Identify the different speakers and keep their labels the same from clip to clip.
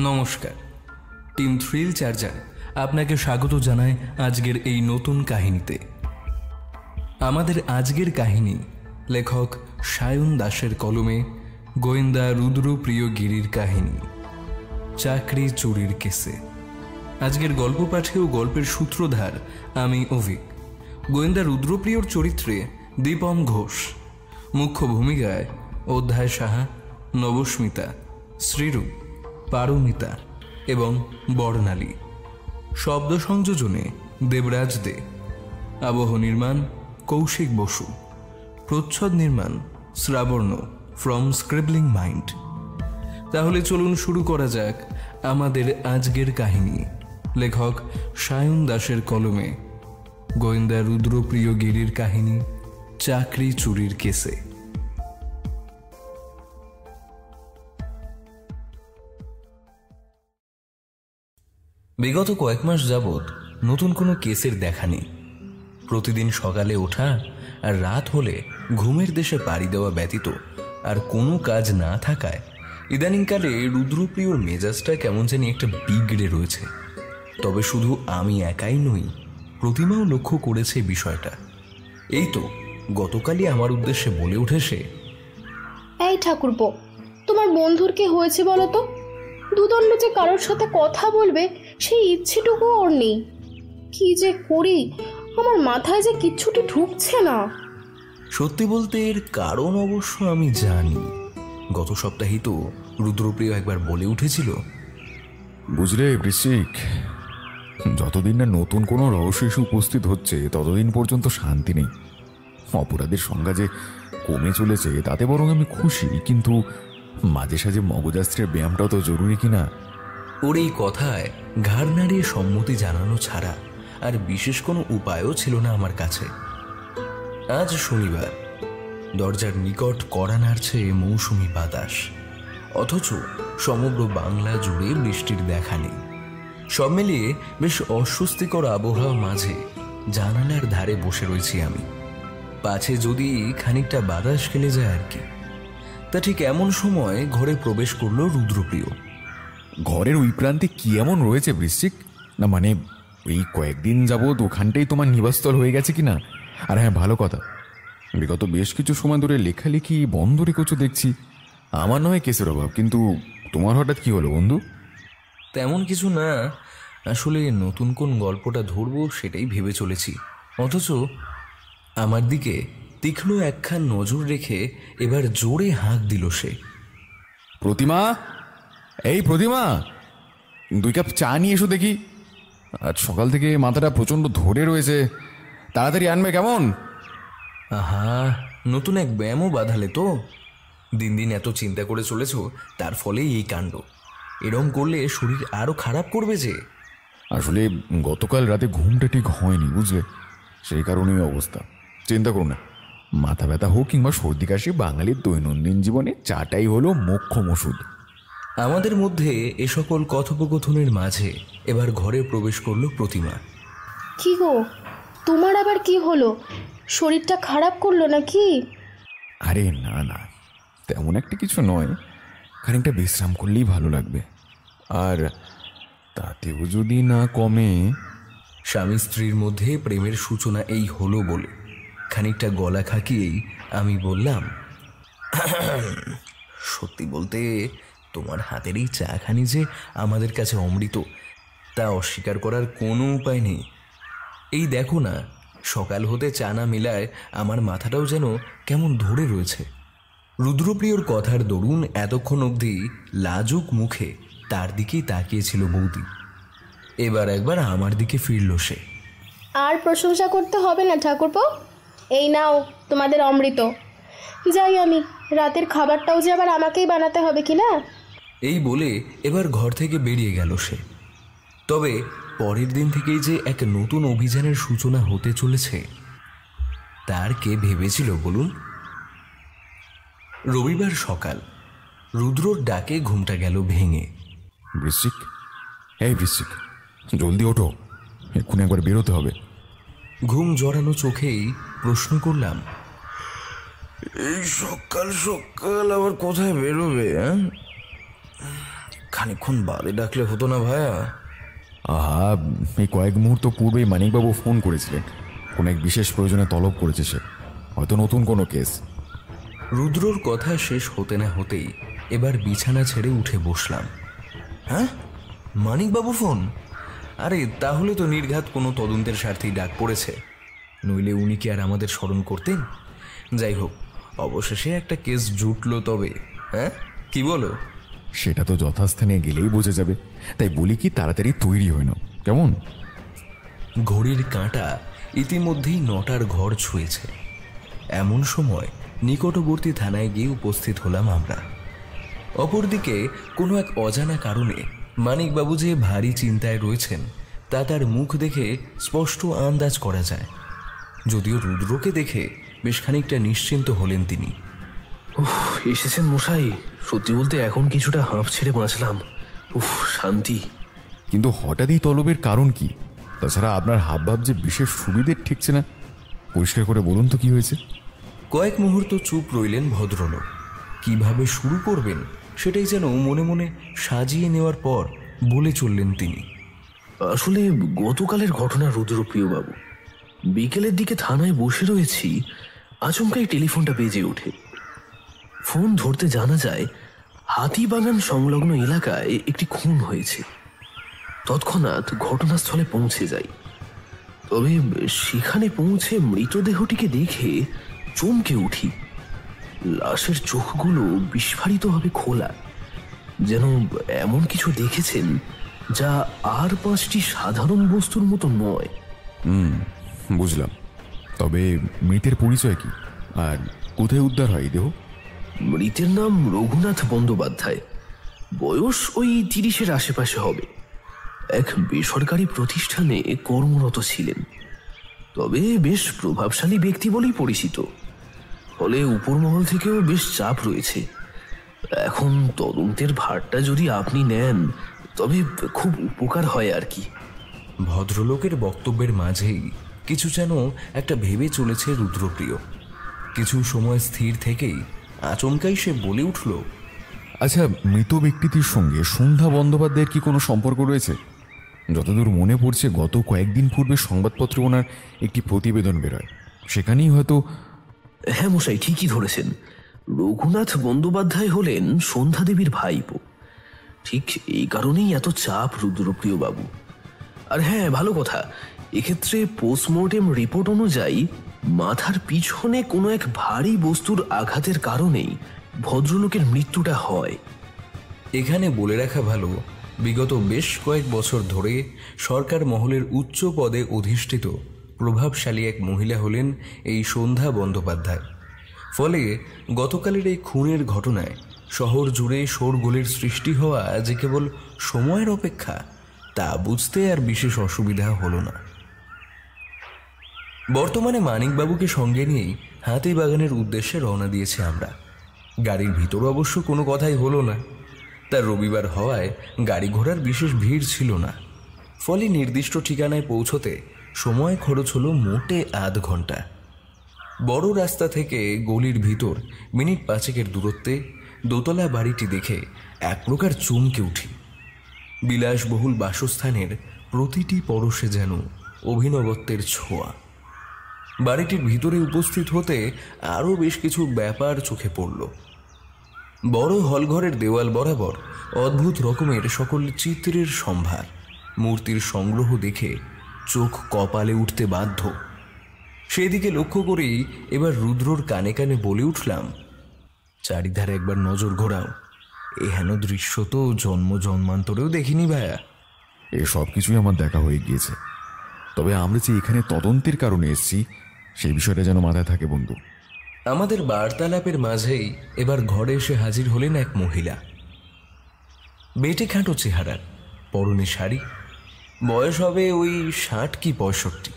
Speaker 1: নমস্কার, team thrill charger আপনাকে স্বাগত জানায় আজকের এই নতুন কাহিনীতে। আমাদের আজকের কাহিনী লেখক সায়ন দাসের কলমে গোয়েন্দা রুদ্রপ্রিয় গিরির কাহিনী, চাকরি চুরির কেসে। আজকের গল্প পাঠে ও গল্পের সূত্রধার আমি অভিক। গোয়েন্দা রুদ্রপ্রিয়র চরিত্রে দীপম ঘোষ, মুখ্য ভূমিকায় অধ্যায় সাহা, নবস্মিতা, শ্রীরূপ, পারমিতা এবং বর্ণালী। শব্দ সংযোজনে দেবরাজ দে, আবহ নির্মাণ কৌশিক বসু, প্রচ্ছদ নির্মাণ শ্রাবর্ণ ফ্রম স্ক্রিবলিং মাইন্ড। তাহলে চলুন শুরু করা যাক আমাদের আজকের কাহিনী, লেখক সায়ন দাসের কলমে গোয়েন্দা রুদ্রপ্রিয় গিরির কাহিনী, চাকরি চুরির কেসে। বিগত কয়েক মাস যাবৎ নতুন কোনো কেসের দেখা নেই। প্রতিদিন সকালে ওঠা আর রাত হলে ঘুমের দেশে পাড়ি দেওয়া ব্যতীত আর কোনো কাজ না থাকায় ইদানিংকালে রুদ্রপ্রিয়র মেজাজটা কেমন জানি একটা বিগড়ে রয়েছে। তবে শুধু আমি একাই নই, প্রতিমাও লক্ষ্য করেছে বিষয়টা। এই তো গতকালই আমার উদ্দেশ্যে বলে উঠে সে,
Speaker 2: এই ঠাকুরপো, তোমার বন্ধুর কি হয়েছে বলো তো? দুদণ্ড যে কারোর সাথে কথা বলবে সেই ইচ্ছেটুকু ওর নেই। কি যে করি, আমার মাথায় যে কিচ্ছুটি ঢুকছে না।
Speaker 1: সত্যি বলতে এর কারণ অবশ্য আমি জানি। গত সপ্তাহেই তো রুদ্রপ্রিয় একবার বলে উঠেছিল,
Speaker 3: বুঝলে বৃশ্চিক, যতদিন না নতুন কোনো রহস্য এসে উপস্থিত হচ্ছে ততদিন পর্যন্ত শান্তি নেই। অপরাধের সংখ্যা যে কমে চলেছে তাতে বরং আমি খুশি, কিন্তু মাঝে সাঝে মগজাস্ত্রের ব্যায়ামটাও তো জরুরি কিনা।
Speaker 1: ওর এই কথায় ঘাড় নাড়িয়ে সম্মতি জানানো ছাড়া আর বিশেষ কোনো উপায়ও ছিল না আমার কাছে। আজ শনিবার, দরজার নিকট কড়া নাড়ছে মৌসুমি বাতাস, অথচ সমগ্র বাংলা জুড়ে বৃষ্টির দেখা নেই। সব মিলিয়ে বেশ অস্বস্তিকর আবহাওয়া মাঝে জানালার ধারে বসে রয়েছি আমি, পাছে যদি খানিকটা বাতাস খেলে যায় আর কি। তা ঠিক এমন সময় ঘরে প্রবেশ করলো রুদ্রপ্রিয়।
Speaker 3: ঘরের ওই প্রান্তে কি এমন রয়েছে বৃশ্চিক? না মানে এই কয়েকদিন যাবৎ ওখানটাই তোমার নিবাসস্থল হয়ে গেছে কিনা? আর হ্যাঁ, ভালো কথা, বিগত বেশ কিছু সময় ধরে লেখালেখি বন্ধ রেখেছো দেখছি। আমার নয় কেসের অভাব, কিন্তু তোমার হঠাৎ কি হলো বন্ধু?
Speaker 1: তেমন কিছু না, আসলে নতুন কোন গল্পটা ধরবো সেটাই ভেবে চলেছি। অথচ আমার দিকে তীক্ষ্ণ একখান নজর রেখে এবার জোরে হাঁক দিল সে,
Speaker 3: প্রতিমা, এই প্রতিমা, 2 কাপ চা নিয়ে এসো দেখি। আজ সকাল থেকে মাথাটা প্রচণ্ড ধরে রয়েছে, তাড়াতাড়ি আনবে কেমন?
Speaker 1: আহা, নতুন এক ব্যায়ামও বাঁধালে তো। দিন দিন এত চিন্তা করে চলেছ, তার ফলেই এই কাণ্ড। এরম করলে শরীর আরো খারাপ করবে যে।
Speaker 3: আসলে গতকাল রাতে ঘুমটা ঠিক হয়নি, বুঝলে, সেই কারণেই অবস্থা। চিন্তা করো না, মাথা ব্যথা হোক কিংবা সর্দি কাশি, বাঙালির দৈনন্দিন জীবনে চাটাই হলো মোক্ষম ওষুধ।
Speaker 1: আমাদের মধ্যে এ সকল কথোপকথনের মাঝে এবার ঘরে প্রবেশ করলো প্রতিমা।
Speaker 2: কি গো, তোমার আবার কি হলো? শরীরটা খারাপ করলো নাকি?
Speaker 3: আরে না না, তেমন একটা কিছু নয়, খানিকটা বিশ্রাম করলেই ভালো লাগবে। আর তাতেও যদি না কমে।
Speaker 1: স্বামী স্ত্রীর মধ্যে প্রেমের সূচনা এই হলো বলে খানিকটা গলা খাকিয়েই আমি বললাম, সত্যি বলতে তোমার হাতের এই চাখানি যে আমাদের কাছে অমৃত, তা অস্বীকার করার কোনো উপায় নেই। এই দেখো না, সকাল হতে চা না মিলায় আমার মাথাটাও যেন কেমন ধরে রয়েছে। রুদ্রপ্রিয়র কথার দরুন এতক্ষণ অবধি লাজুক মুখে তার দিকেই তাকিয়েছিল বৌদি। এবার একবার আমার দিকে ফিরল সে।
Speaker 2: আর প্রশংসা করতে হবে না ঠাকুরপো, এই নাও তোমাদের অমৃত। যাই আমি, রাতের খাবারটাও যে আবার আমাকেই বানাতে হবে কি না।
Speaker 1: এই বলে এবার ঘর থেকে বেরিয়ে গেল সে। তবে পরের দিন থেকেই যে এক নতুন অভিযানের সূচনা হতে চলেছে তার কে ভেবেছিল বলুন? রবিবার সকাল, রুদ্রর ডাকে ঘুমটা গেল ভেঙে।
Speaker 3: বৃশ্চিক, এই বৃশ্চিক, জলদি ওঠো, এক্ষুনি একবার বেরোতে হবে।
Speaker 1: ঘুম জড়ানো চোখেই প্রশ্ন করলাম,
Speaker 4: এই সকাল সকাল আবার কোথায় বেরোবে?
Speaker 1: খানিকক্ষণ বাদে ডাকলে হতো না ভায়া?
Speaker 3: আহা, এই কয়েক মুহূর্ত পূর্বেই মানিকবাবু ফোন করেছিলেন, কোনো এক বিশেষ প্রয়োজনে তলব করেছে সে, হয়তো নতুন কোনো কেস।
Speaker 1: রুদ্রর কথা শেষ হতে না হতেই এবার বিছানা ছেড়ে উঠে বসলাম। হ্যাঁ, মানিকবাবু ফোন? আরে তাহলে তো নির্ঘাত কোনো তদন্তের স্বার্থেই ডাক পড়েছে, নইলে উনি কি আর আমাদের স্মরণ করতেন? যাই হোক, অবশেষে একটা কেস জুটলো তবে। হ্যাঁ, কি বলো?
Speaker 3: সেটা তো যথাস্থানে গেলেই বোঝা যাবে, তাই বলি কি তাড়াতাড়ি তৈরি হয় না কেমন?
Speaker 1: ঘড়ির কাঁটা ইতিমধ্যেই 9টার ঘর ছুঁয়েছে। এমন সময় নিকটবর্তী থানায় গিয়ে উপস্থিত হলাম আমরা। অপরদিকে কোনো এক অজানা কারণে মানিকবাবু যে ভারী চিন্তায় রয়েছেন তা তার মুখ দেখে স্পষ্ট আন্দাজ করা যায়। যদিও রুদ্রকে দেখে বেশ খানিকটা নিশ্চিন্ত হলেন তিনি।
Speaker 4: এসেছেন মশাই, সত্যি বলতে এখন কিছুটা হাঁপ ছেড়ে বাঁচলাম। শান্তি।
Speaker 3: কিন্তু হঠাৎই তলবের কারণ কি? তাছাড়া আপনার হাবভাব যে বিশেষ সুবিধের ঠেকছে না, পরিষ্কার করে বলুন তো কি হয়েছে?
Speaker 1: কয়েক মুহূর্ত চুপ রইলেন ভদ্রলোক। কিভাবে শুরু করবেন সেটাই যেন মনে মনে সাজিয়ে নেওয়ার পর বলে চললেন তিনি।
Speaker 4: আসলে গতকালের ঘটনা রুদ্রপ্রিয়বাবু, বিকেলের দিকে থানায় বসে রয়েছি, আচমকাই টেলিফোনটা বেজে ওঠে। ফোন ধরতে জানা যায় হাতিবাগান সংলগ্ন এলাকায় একটি খুন হয়েছে। তৎক্ষণাৎ ঘটনাস্থলে পৌঁছে যাই, তবে সেখানে পৌঁছে মৃতদেহটিকে দেখে চমকে উঠি। লাশের চোখগুলো বিস্ফারিতভাবে খোলা, যেন এমন কিছু দেখেছেন যা আর 5টি সাধারণ বস্তুর মতো নয়।
Speaker 3: বুঝলাম, তবে মৃতের পরিচয় কি আর কোথায় উদ্ধার হয় দেহ?
Speaker 4: মৃতের নাম রঘুনাথ বন্দ্যোপাধ্যায়, বয়স ওই 30-এর আশেপাশে হবে। এক বেসরকারি প্রতিষ্ঠানে কর্মরত ছিলেন, তবে বেশ প্রভাবশালী ব্যক্তি বলেই পরিচিত। ফলে উপরমহল থেকেও বেশ চাপ রয়েছে। এখন তদন্তের ভারটা যদি আপনি নেন তবে খুব উপকার হয় আর কি।
Speaker 1: ভদ্রলোকের বক্তব্যের মাঝেই কিছু যেন একটা ভেবে চলেছে রুদ্রপ্রিয়। কিছু সময় স্থির থেকেই আচমকাই সে বলে উঠল,
Speaker 3: আচ্ছা, মৃত ব্যক্তিটির সঙ্গে সন্ধ্যা বন্দ্যোপাধ্যায়ের কি কোনো সম্পর্ক রয়েছে? যতদূর মনে পড়ছে, গত কয়েকদিন পূর্বে সংবাদপত্রে ওনার একটি প্রতিবেদন বেরোয়, সেখানেই হয়তো।
Speaker 4: হ্যাঁ মশাই, ঠিকই ধরেছেন। রঘুনাথ বন্দ্যোপাধ্যায় হলেন সন্ধ্যা দেবীর ভাইপো। ঠিক এই কারণেই এত চাপ রুদ্রপ্রিয় বাবু। আর হ্যাঁ, ভালো কথা, এক্ষেত্রে পোস্টমর্টেম রিপোর্ট অনুযায়ী মাথার পিছনে কোনো এক ভারী বস্তুর আঘাতের কারণেই ভদ্রলোকের মৃত্যুটা হয়।
Speaker 1: এখানে বলে রাখা ভালো, বিগত বেশ কয়েক বছর ধরে সরকার মহলের উচ্চ পদে অধিষ্ঠিত প্রভাবশালী এক মহিলা হলেন এই সন্ধ্যা বন্দ্যোপাধ্যায়। ফলে গতকালের এই খুনের ঘটনায় শহর জুড়ে শোরগোলের সৃষ্টি হওয়া যে কেবল সময়ের অপেক্ষা, তা বুঝতে আর বিশেষ অসুবিধা হলো না। বর্তমানে মানিকবাবুকে সঙ্গে নিয়েই হাতিবাগানের উদ্দেশ্যে রওনা দিয়েছি আমরা। গাড়ির ভিতরে অবশ্য কোনো কথাই হলো না, তার রবিবার হওয়ায় গাড়ি ঘোড়ার বিশেষ ভিড় ছিল না। ফলে নির্দিষ্ট ঠিকানায় পৌঁছতে সময় খরচ হলো মোটে আধ ঘন্টা। বড় রাস্তা থেকে গলির ভিতর মিনিট 5-এর দূরত্বে দোতলা বাড়িটি দেখে এক প্রকার চমকে উঠি। বিলাসবহুল বাসস্থানের প্রতিটি পরশে যেন অভিনবত্বের ছোঁয়া। বাড়িটির ভিতরে উপস্থিত হতে আরও বেশ কিছু ব্যাপার চোখে পড়ল। বড় হলঘরের দেওয়াল বরাবর অদ্ভুত রকমের সকল চিত্রের সম্ভার, মূর্তির সংগ্রহ দেখে চোখ কপালে উঠতে বাধ্য। সেদিকে লক্ষ্য করেই এবার রুদ্রর কানে কানে বলে উঠলাম, চারিধারে একবার নজর ঘোরাও, এহেন দৃশ্য তো জন্ম জন্মান্তরেও দেখিনি ভায়া।
Speaker 3: এ সব কিছুই আমার দেখা হয়ে গিয়েছে, তবে আমরা যে এখানে তদন্তের কারণে এসেছি সেই বিষয়টা যেন মাথায় থাকে বন্ধু।
Speaker 1: আমাদের বার্তালাপের মাঝেই এবার ঘরে এসে হাজির হলেন এক মহিলা। বেটে খাটো চেহারার, পরনে শাড়ি, বয়স হবে ওই 60 কি 65।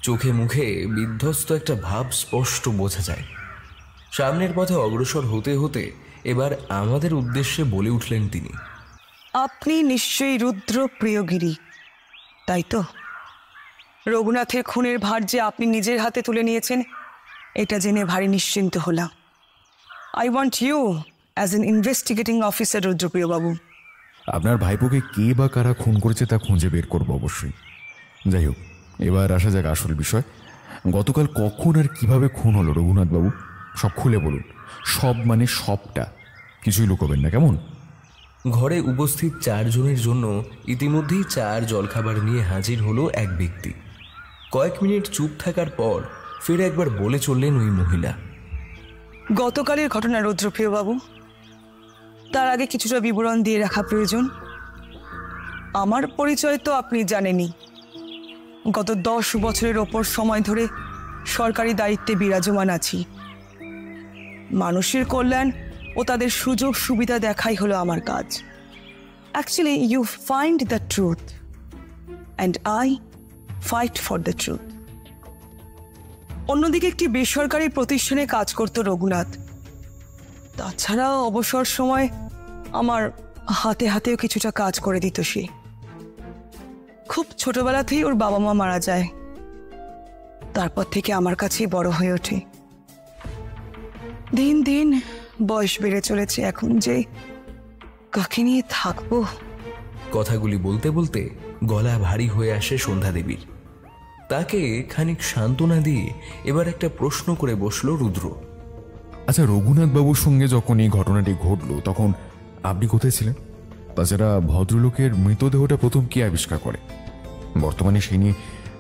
Speaker 1: চোখে মুখে বিধ্বস্ত একটা ভাব স্পষ্ট বোঝা যায়। সামনের পথে অগ্রসর হতে হতে এবার আমাদের উদ্দেশ্যে বলে উঠলেন তিনি,
Speaker 5: আপনি নিশ্চয়ই রুদ্র প্রিয়গিরি, তাই তো? রঘুনাথের খুনের ভার যে আপনি নিজের হাতে তুলে নিয়েছেন, এটা জেনে ভারী নিশ্চিন্ত হলাম। I want you as an investigating officer রুদ্রপ্রিয়বাবু।
Speaker 3: আপনার ভাইপোকে কে বা কারা খুন করেছে তা খুঁজে বের করবো অবশ্যই। যাই হোক, এবার আসা যাক আসল বিষয়। গতকাল কখন আর কিভাবে খুন হলো রঘুনাথবাবু? সব খুলে বলুন, সব মানে সবটা, কিছুই লুকোবেন না, কেমন?
Speaker 1: ঘরে উপস্থিত 4 জনের জন্য ইতিমধ্যেই 4 জলখাবার নিয়ে হাজির হলো এক ব্যক্তি। কয়েক মিনিট চুপ থাকার পর ফের একবার বলে চললেন ওই মহিলা।
Speaker 5: গতকালের ঘটনা রুদ্রপ্রিয় বাবু, তার আগে কিছুটা বিবরণ দিয়ে রাখা প্রয়োজন। আমার পরিচয় তো আপনি জানেনই। গত 10 বছরের ওপর সময় ধরে সরকারি দায়িত্বে বিরাজমান আছি। মানুষের কল্যাণ ও তাদের সুযোগ সুবিধা দেখাই হলো আমার কাজ। Actually you find the truth and I fight for the truth. অন্যদিকে একটি বেসরকারি প্রতিষ্ঠানে কাজ করত রঘুনাথ। তাছাড়া অবসর সময় আমার হাতে হাতেও কিছুটা কাজ করে দিত সে। খুব ছোটবেলাতেই ওর বাবা মা মারা যায়, তারপর থেকে আমার কাছেই বড় হয়ে ওঠে। দিন দিন বয়স বেড়ে চলেছে, এখন যে কাকে নিয়ে থাকবো।
Speaker 1: কথাগুলি বলতে বলতে গলা ভারী হয়ে আসে সন্ধ্যা দেবীর। তাকে খানিক সান্ত্বনা দিয়ে এবার একটা প্রশ্ন করে বসলো রুদ্র।
Speaker 3: আচ্ছা, রঘুনাথবাবুর সঙ্গে যখন এই ঘটনাটি ঘটলো তখন আপনি কোথায় ছিলেন? তাছাড়া ভদ্রলোকের মৃতদেহটা প্রথম কে আবিষ্কার করে? বর্তমানে সেই নিয়ে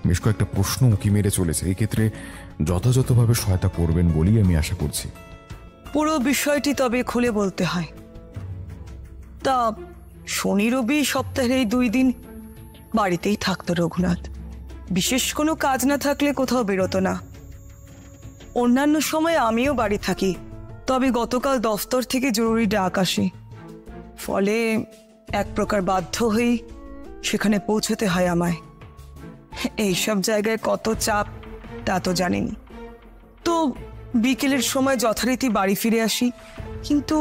Speaker 3: বেশ কয়েকটা প্রশ্ন উঁকি মেরে চলেছে। এক্ষেত্রে যথাযথভাবে সহায়তা করবেন বলেই আমি আশা করছি।
Speaker 5: পুরো বিষয়টি তবে খুলে বলতে হয়। তা শনি রবি সপ্তাহের এই 2 দিন বাড়িতেই থাকতো রঘুনাথ। বিশেষ কোনো কাজ না থাকলে কোথাও বেরোতো না। অন্যান্য সময় আমিও বাড়ি থাকি, তবে গতকাল দফতর থেকে জরুরি ডাক আসে, ফলে এক প্রকার বাধ্য হয়েই সেখানে পৌঁছতে হয় আমায়। এইসব জায়গায় কত চাপ তা তো জানেনি। তো বিকেলের সময় যথারীতি বাড়ি ফিরে আসি, কিন্তু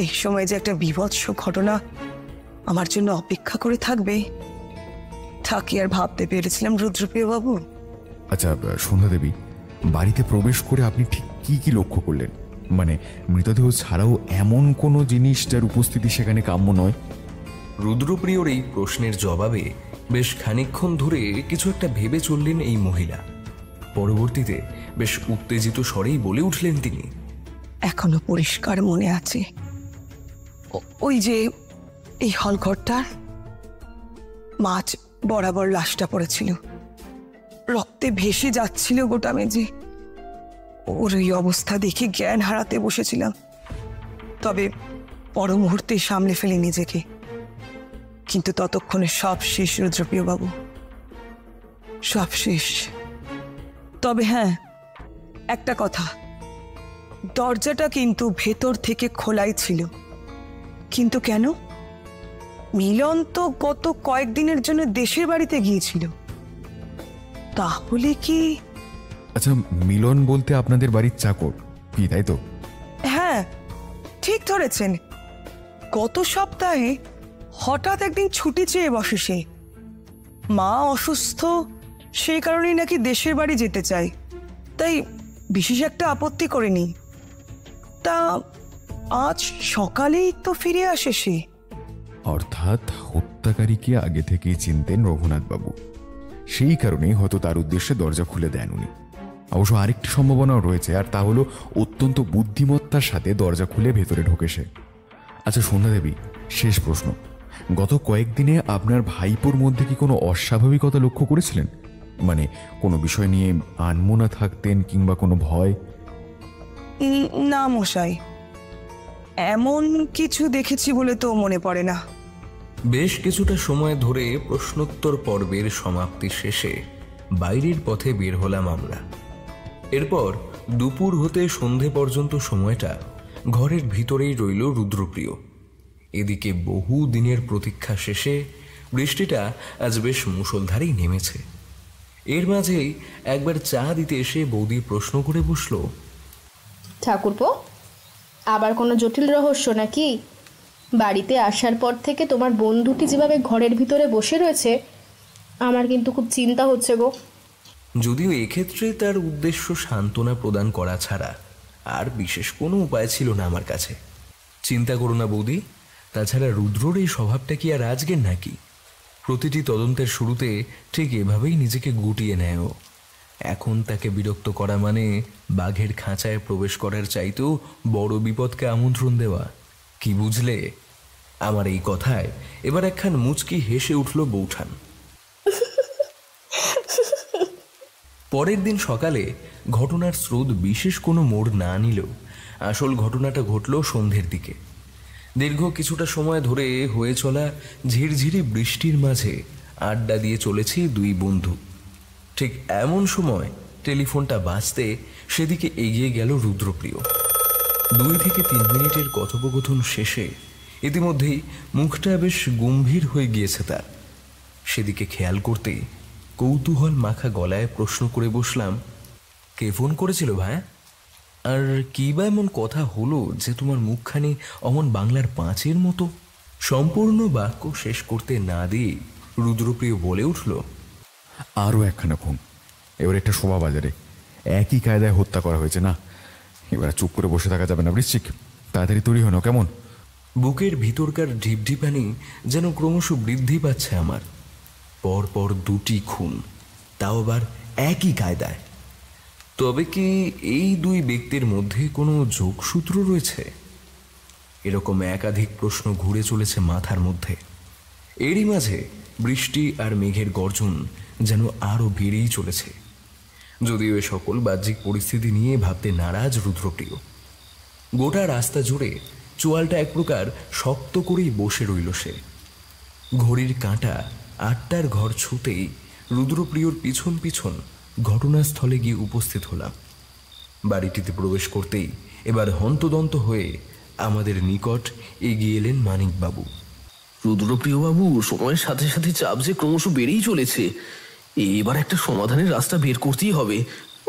Speaker 5: এই সময় যে একটা বীভৎস ঘটনা আমার জন্য অপেক্ষা করে থাকবে তা কি আর ভাবতে পেরেছিলাম রুদ্রপ্রিয় বাবু?
Speaker 3: আচ্ছা সন্ধ্যা দেবী, বাড়িতে প্রবেশ করে আপনি ঠিক কি কি লক্ষ্য করলেন? মানে মৃতদেহ ছাড়াও এমন কোনো জিনিস যার উপস্থিতি সেখানে কাম্য নয়?
Speaker 1: রুদ্রপ্রিয়র এই প্রশ্নের জবাবে বেশ খানিকক্ষণ ধরে কিছু একটা ভেবে চললেন এই মহিলা। পরবর্তীতে বেশ উত্তেজিত স্বরেই বলে উঠলেন তিনি।
Speaker 5: এখনো পরিষ্কার মনে আছে, ওই যে এই হলঘরটার মাছ বরাবর লাশটা পড়েছিল, রক্তে ভেসে যাচ্ছিল গোটা মেঝে। ওর ওই অবস্থা দেখে জ্ঞান হারাতে বসেছিলাম, তবে পর মুহূর্তে সামলে ফেলি নিজেকে। কিন্তু ততক্ষণে সব শেষ রুদ্রপ্রিয় বাবু, সব শেষ। তবে হ্যাঁ, একটা কথা, দরজাটা কিন্তু ভেতর থেকে খোলাই ছিল। কিন্তু কেন? মিলন তো গত কয়েকদিনের জন্য দেশের বাড়িতে গিয়েছিল। তাহলে কি?
Speaker 3: আচ্ছা, মিলন বলতে আপনাদের বাড়ির চাকর কি, তাই তো?
Speaker 5: হ্যাঁ, ঠিক ধরেছেন। গত সপ্তাহে হঠাৎ একদিন ছুটি চেয়ে বসে সে। মা অসুস্থ, সেই কারণেই নাকি দেশের বাড়ি যেতে চায়, তাই বিশেষ একটা আপত্তি করেনি। তা আজ সকালেই তো ফিরে আসে সে।
Speaker 3: অর্থাৎ হত্যাকারীকে আগে থেকেই চিনতেন রঘুনাথবাবু, সেই কারণেই হয়তো তার উদ্দেশ্যে দরজা খুলে দেন উনি। অবশ্য আরেকটি সম্ভাবনাও রয়েছে, আর তা হলো অত্যন্ত বুদ্ধিমত্তার সাথে দরজা খুলে ভেতরে ঢোকে সে। আচ্ছা সন্ধ্যা দেবী, শেষ প্রশ্ন, গত কয়েকদিনে আপনার ভাইপোর মধ্যে কি কোনো অস্বাভাবিকতা লক্ষ্য করেছিলেন? মানে কোনো বিষয় নিয়ে আনমনা থাকতেন কিংবা কোনো ভয়?
Speaker 5: না মশাই, এমন কিছু দেখেছি বলে তো মনে পড়ে না।
Speaker 1: বেশ কিছুটা সময় ধরে প্রশ্নোত্তর পর্বের সমাপ্তি শেষে বাইরের পথে বের হলাম আমরা। এরপর দুপুর হতে সন্ধে পর্যন্ত সময়টা ঘরের ভিতরেই রইল রুদ্রপ্রিয়। এদিকে বহু দিনের প্রতীক্ষা শেষে বৃষ্টিটা আজ বেশ মুষলধারেই নেমেছে। এর মাঝেই একবার চা দিতে এসে বৌদি প্রশ্ন করে বসল,
Speaker 2: ঠাকুরপো, আবার কোনো জটিল রহস্য নাকি? বাড়িতে আসার পর থেকে তোমার বন্ধুটি যেভাবে ঘরের ভিতরে বসে রয়েছে, আমার কিন্তু খুব চিন্তা হচ্ছে গো।
Speaker 1: যদিও এক্ষেত্রে তার উদ্দেশ্য সান্ত্বনা প্রদান করা ছাড়া আর বিশেষ কোনো উপায় ছিল না আমার কাছে। চিন্তা করো না বৌদি, তাছাড়া রুদ্রর এই স্বভাবটা কি আর আজকের নাকি? প্রতিটি তদন্তের শুরুতে ঠিক এভাবেই নিজেকে গুটিয়ে নেয় ও। এখন তাকে বিরক্ত করা মানে বাঘের খাঁচায় প্রবেশ করার চাইতেও বড় বিপদকে আমন্ত্রণ দেওয়া। কি বুঝলে? আমার এই কথায় এবার একখান মুচকি হেসে উঠল বৌঠান। পরের দিন সকালে ঘটনার স্রোত বিশেষ কোনো মোড় না নিলেও আসল ঘটনাটা ঘটল সন্ধ্যের দিকে। দীর্ঘ কিছুটা সময় ধরে হয়ে চলা ঝিরঝিরি বৃষ্টির মাঝে আড্ডা দিয়ে চলেছি দুই বন্ধু। ঠিক এমন সময় টেলিফোনটা বাজতে সেদিকে এগিয়ে গেল রুদ্রপ্রিয়। 2 থেকে 3 মিনিটের কথোপকথন শেষে ইতিমধ্যেই মুখটা বেশ গম্ভীর হয়ে গিয়েছে তার। সেদিকে খেয়াল করতে কৌতূহল মাখা গলায় প্রশ্ন করে বসলাম, কে ফোন করেছিল ভাই? আর কি বা এমন কথা হলো যে তোমার মুখখানি অমন বাংলার 5-এর মতো? সম্পূর্ণ বাক্য শেষ করতে না দিয়ে রুদ্রপ্রিয় বলে উঠল,
Speaker 3: আরও একখানা ফোন, এবার একটা শোভা বাজারে একই কায়দায় হত্যা করা হয়েছে না। এবার চুপ করে বসে থাকা যাবে না বৃশ্চিক, তাড়াতাড়ি তৈরি হনো কেমন?
Speaker 1: বুকের ভিতরকার ঢিপঢিপানি যেন ক্রমশ বৃদ্ধি পাচ্ছে আমার। পরপর 2টি খুন, তাও আবার একই কায়দায়। তবে কি এই 2 ব্যক্তির মধ্যে কোনো যোগসূত্র রয়েছে? এরকম একাধিক প্রশ্ন ঘুরে চলেছে মাথার মধ্যে। এরই মাঝে বৃষ্টি আর মেঘের গর্জন যেন আরো বেড়েই চলেছে। যদিও এ সকল বাহ্যিক পরিস্থিতি নিয়ে ভাবতে নারাজ রুদ্রপ্রিয়। গোটা রাস্তা জুড়ে চোয়ালটা এক প্রকার শক্ত করেই বসে রইল সে। ঘড়ির কাঁটা 8টার ঘর ছুতেই রুদ্রপ্রিয়র পিছন পিছন ঘটনাস্থলে গিয়ে উপস্থিত হলাম। বাড়িটিতে প্রবেশ করতেই এবার হন্তদন্ত হয়ে আমাদের নিকট এগিয়ে এলেন মানিকবাবু।
Speaker 4: রুদ্রপ্রিয় বাবু, সময়ের সাথে সাথে চাপ যে ক্রমশ বেড়েই চলেছে। এবার একটা সমাধানের রাস্তা বের করতেই হবে,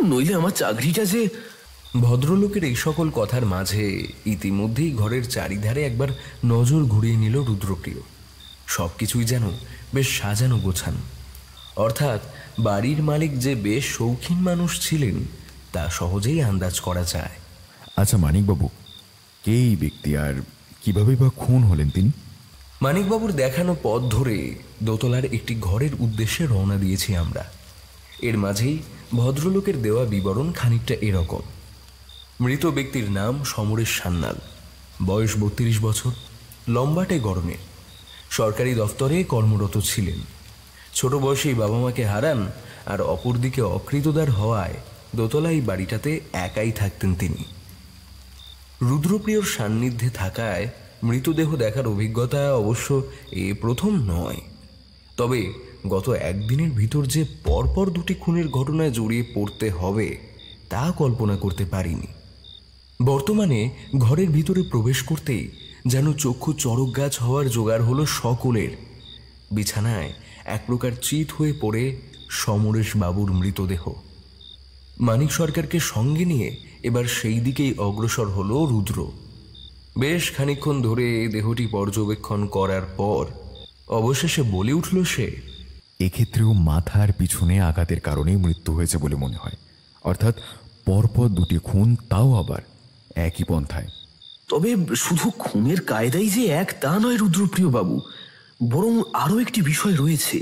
Speaker 4: নইলে আমার চাকরিটা যে...
Speaker 1: ভদ্রলোকের এই সকল কথার মাঝে ইতিমধ্যেই ঘরের চারিধারে একবার নজর ঘুরিয়ে নিল রুদ্রপ্রিয়। সবকিছুই যেন বেশ সাজানো গোছানো। অর্থাৎ বাড়ির মালিক যে বেশ শৌখিন মানুষ ছিলেন তা সহজেই আন্দাজ করা যায়।
Speaker 3: আচ্ছা মানিকবাবু, কে এই ব্যক্তি আর কিভাবে বা খুন হলেন তিনি?
Speaker 1: মানিকবাবুর দেখানো পথ ধরে দোতলার একটি ঘরের উদ্দেশ্যে রওনা দিয়েছি আমরা। এর মাঝেই ভদ্রলোকের দেওয়া বিবরণ খানিকটা এরকম। মৃত ব্যক্তির নাম সমরেশ সান্যাল, বয়স 32 বছর, লম্বাটে গড়নের, সরকারি দফতরে কর্মরত ছিলেন। ছোট বয়সেই বাবা মাকে হারান আর অপরদিকে অকৃতদার হওয়ায় দোতলাই বাড়িটাতে একাই থাকতেন তিনি। রুদ্রপ্রিয়র সান্নিধ্যে থাকায় মৃতদেহ দেখার অভিজ্ঞতা অবশ্য এ প্রথম নয়। তবে গত একদিনের ভিতর যে পরপর 2টি খুনের ঘটনায় জড়িয়ে পড়তে হবে তা কল্পনা করতে পারিনি। বর্তমানে ঘরের ভিতরে প্রবেশ করতেই যেন চক্ষু চড়ক গাছ হওয়ার জোগাড় হলো সকলের। বিছানায় এক প্রকার চিত হয়ে পড়ে সমরেশ বাবুর মৃতদেহ। মানিক সরকারকে সঙ্গে নিয়ে এবার সেই দিকেই অগ্রসর হলো রুদ্র। বেশ খানিকক্ষণ ধরে দেহটি পর্যবেক্ষণ করার পর অবশেষে বলে উঠল সে,
Speaker 3: এক্ষেত্রেও মাথার পিছনে আঘাতের কারণেই মৃত্যু হয়েছে বলে মনে হয়। অর্থাৎ পরপর 2টি খুন, তাও আবার একই পন্থায়।
Speaker 4: তবে শুধু খুনের কায়দাই যে এক তা নয় রুদ্রপ্রিয় বাবু, বরং আরো একটি বিষয় রয়েছে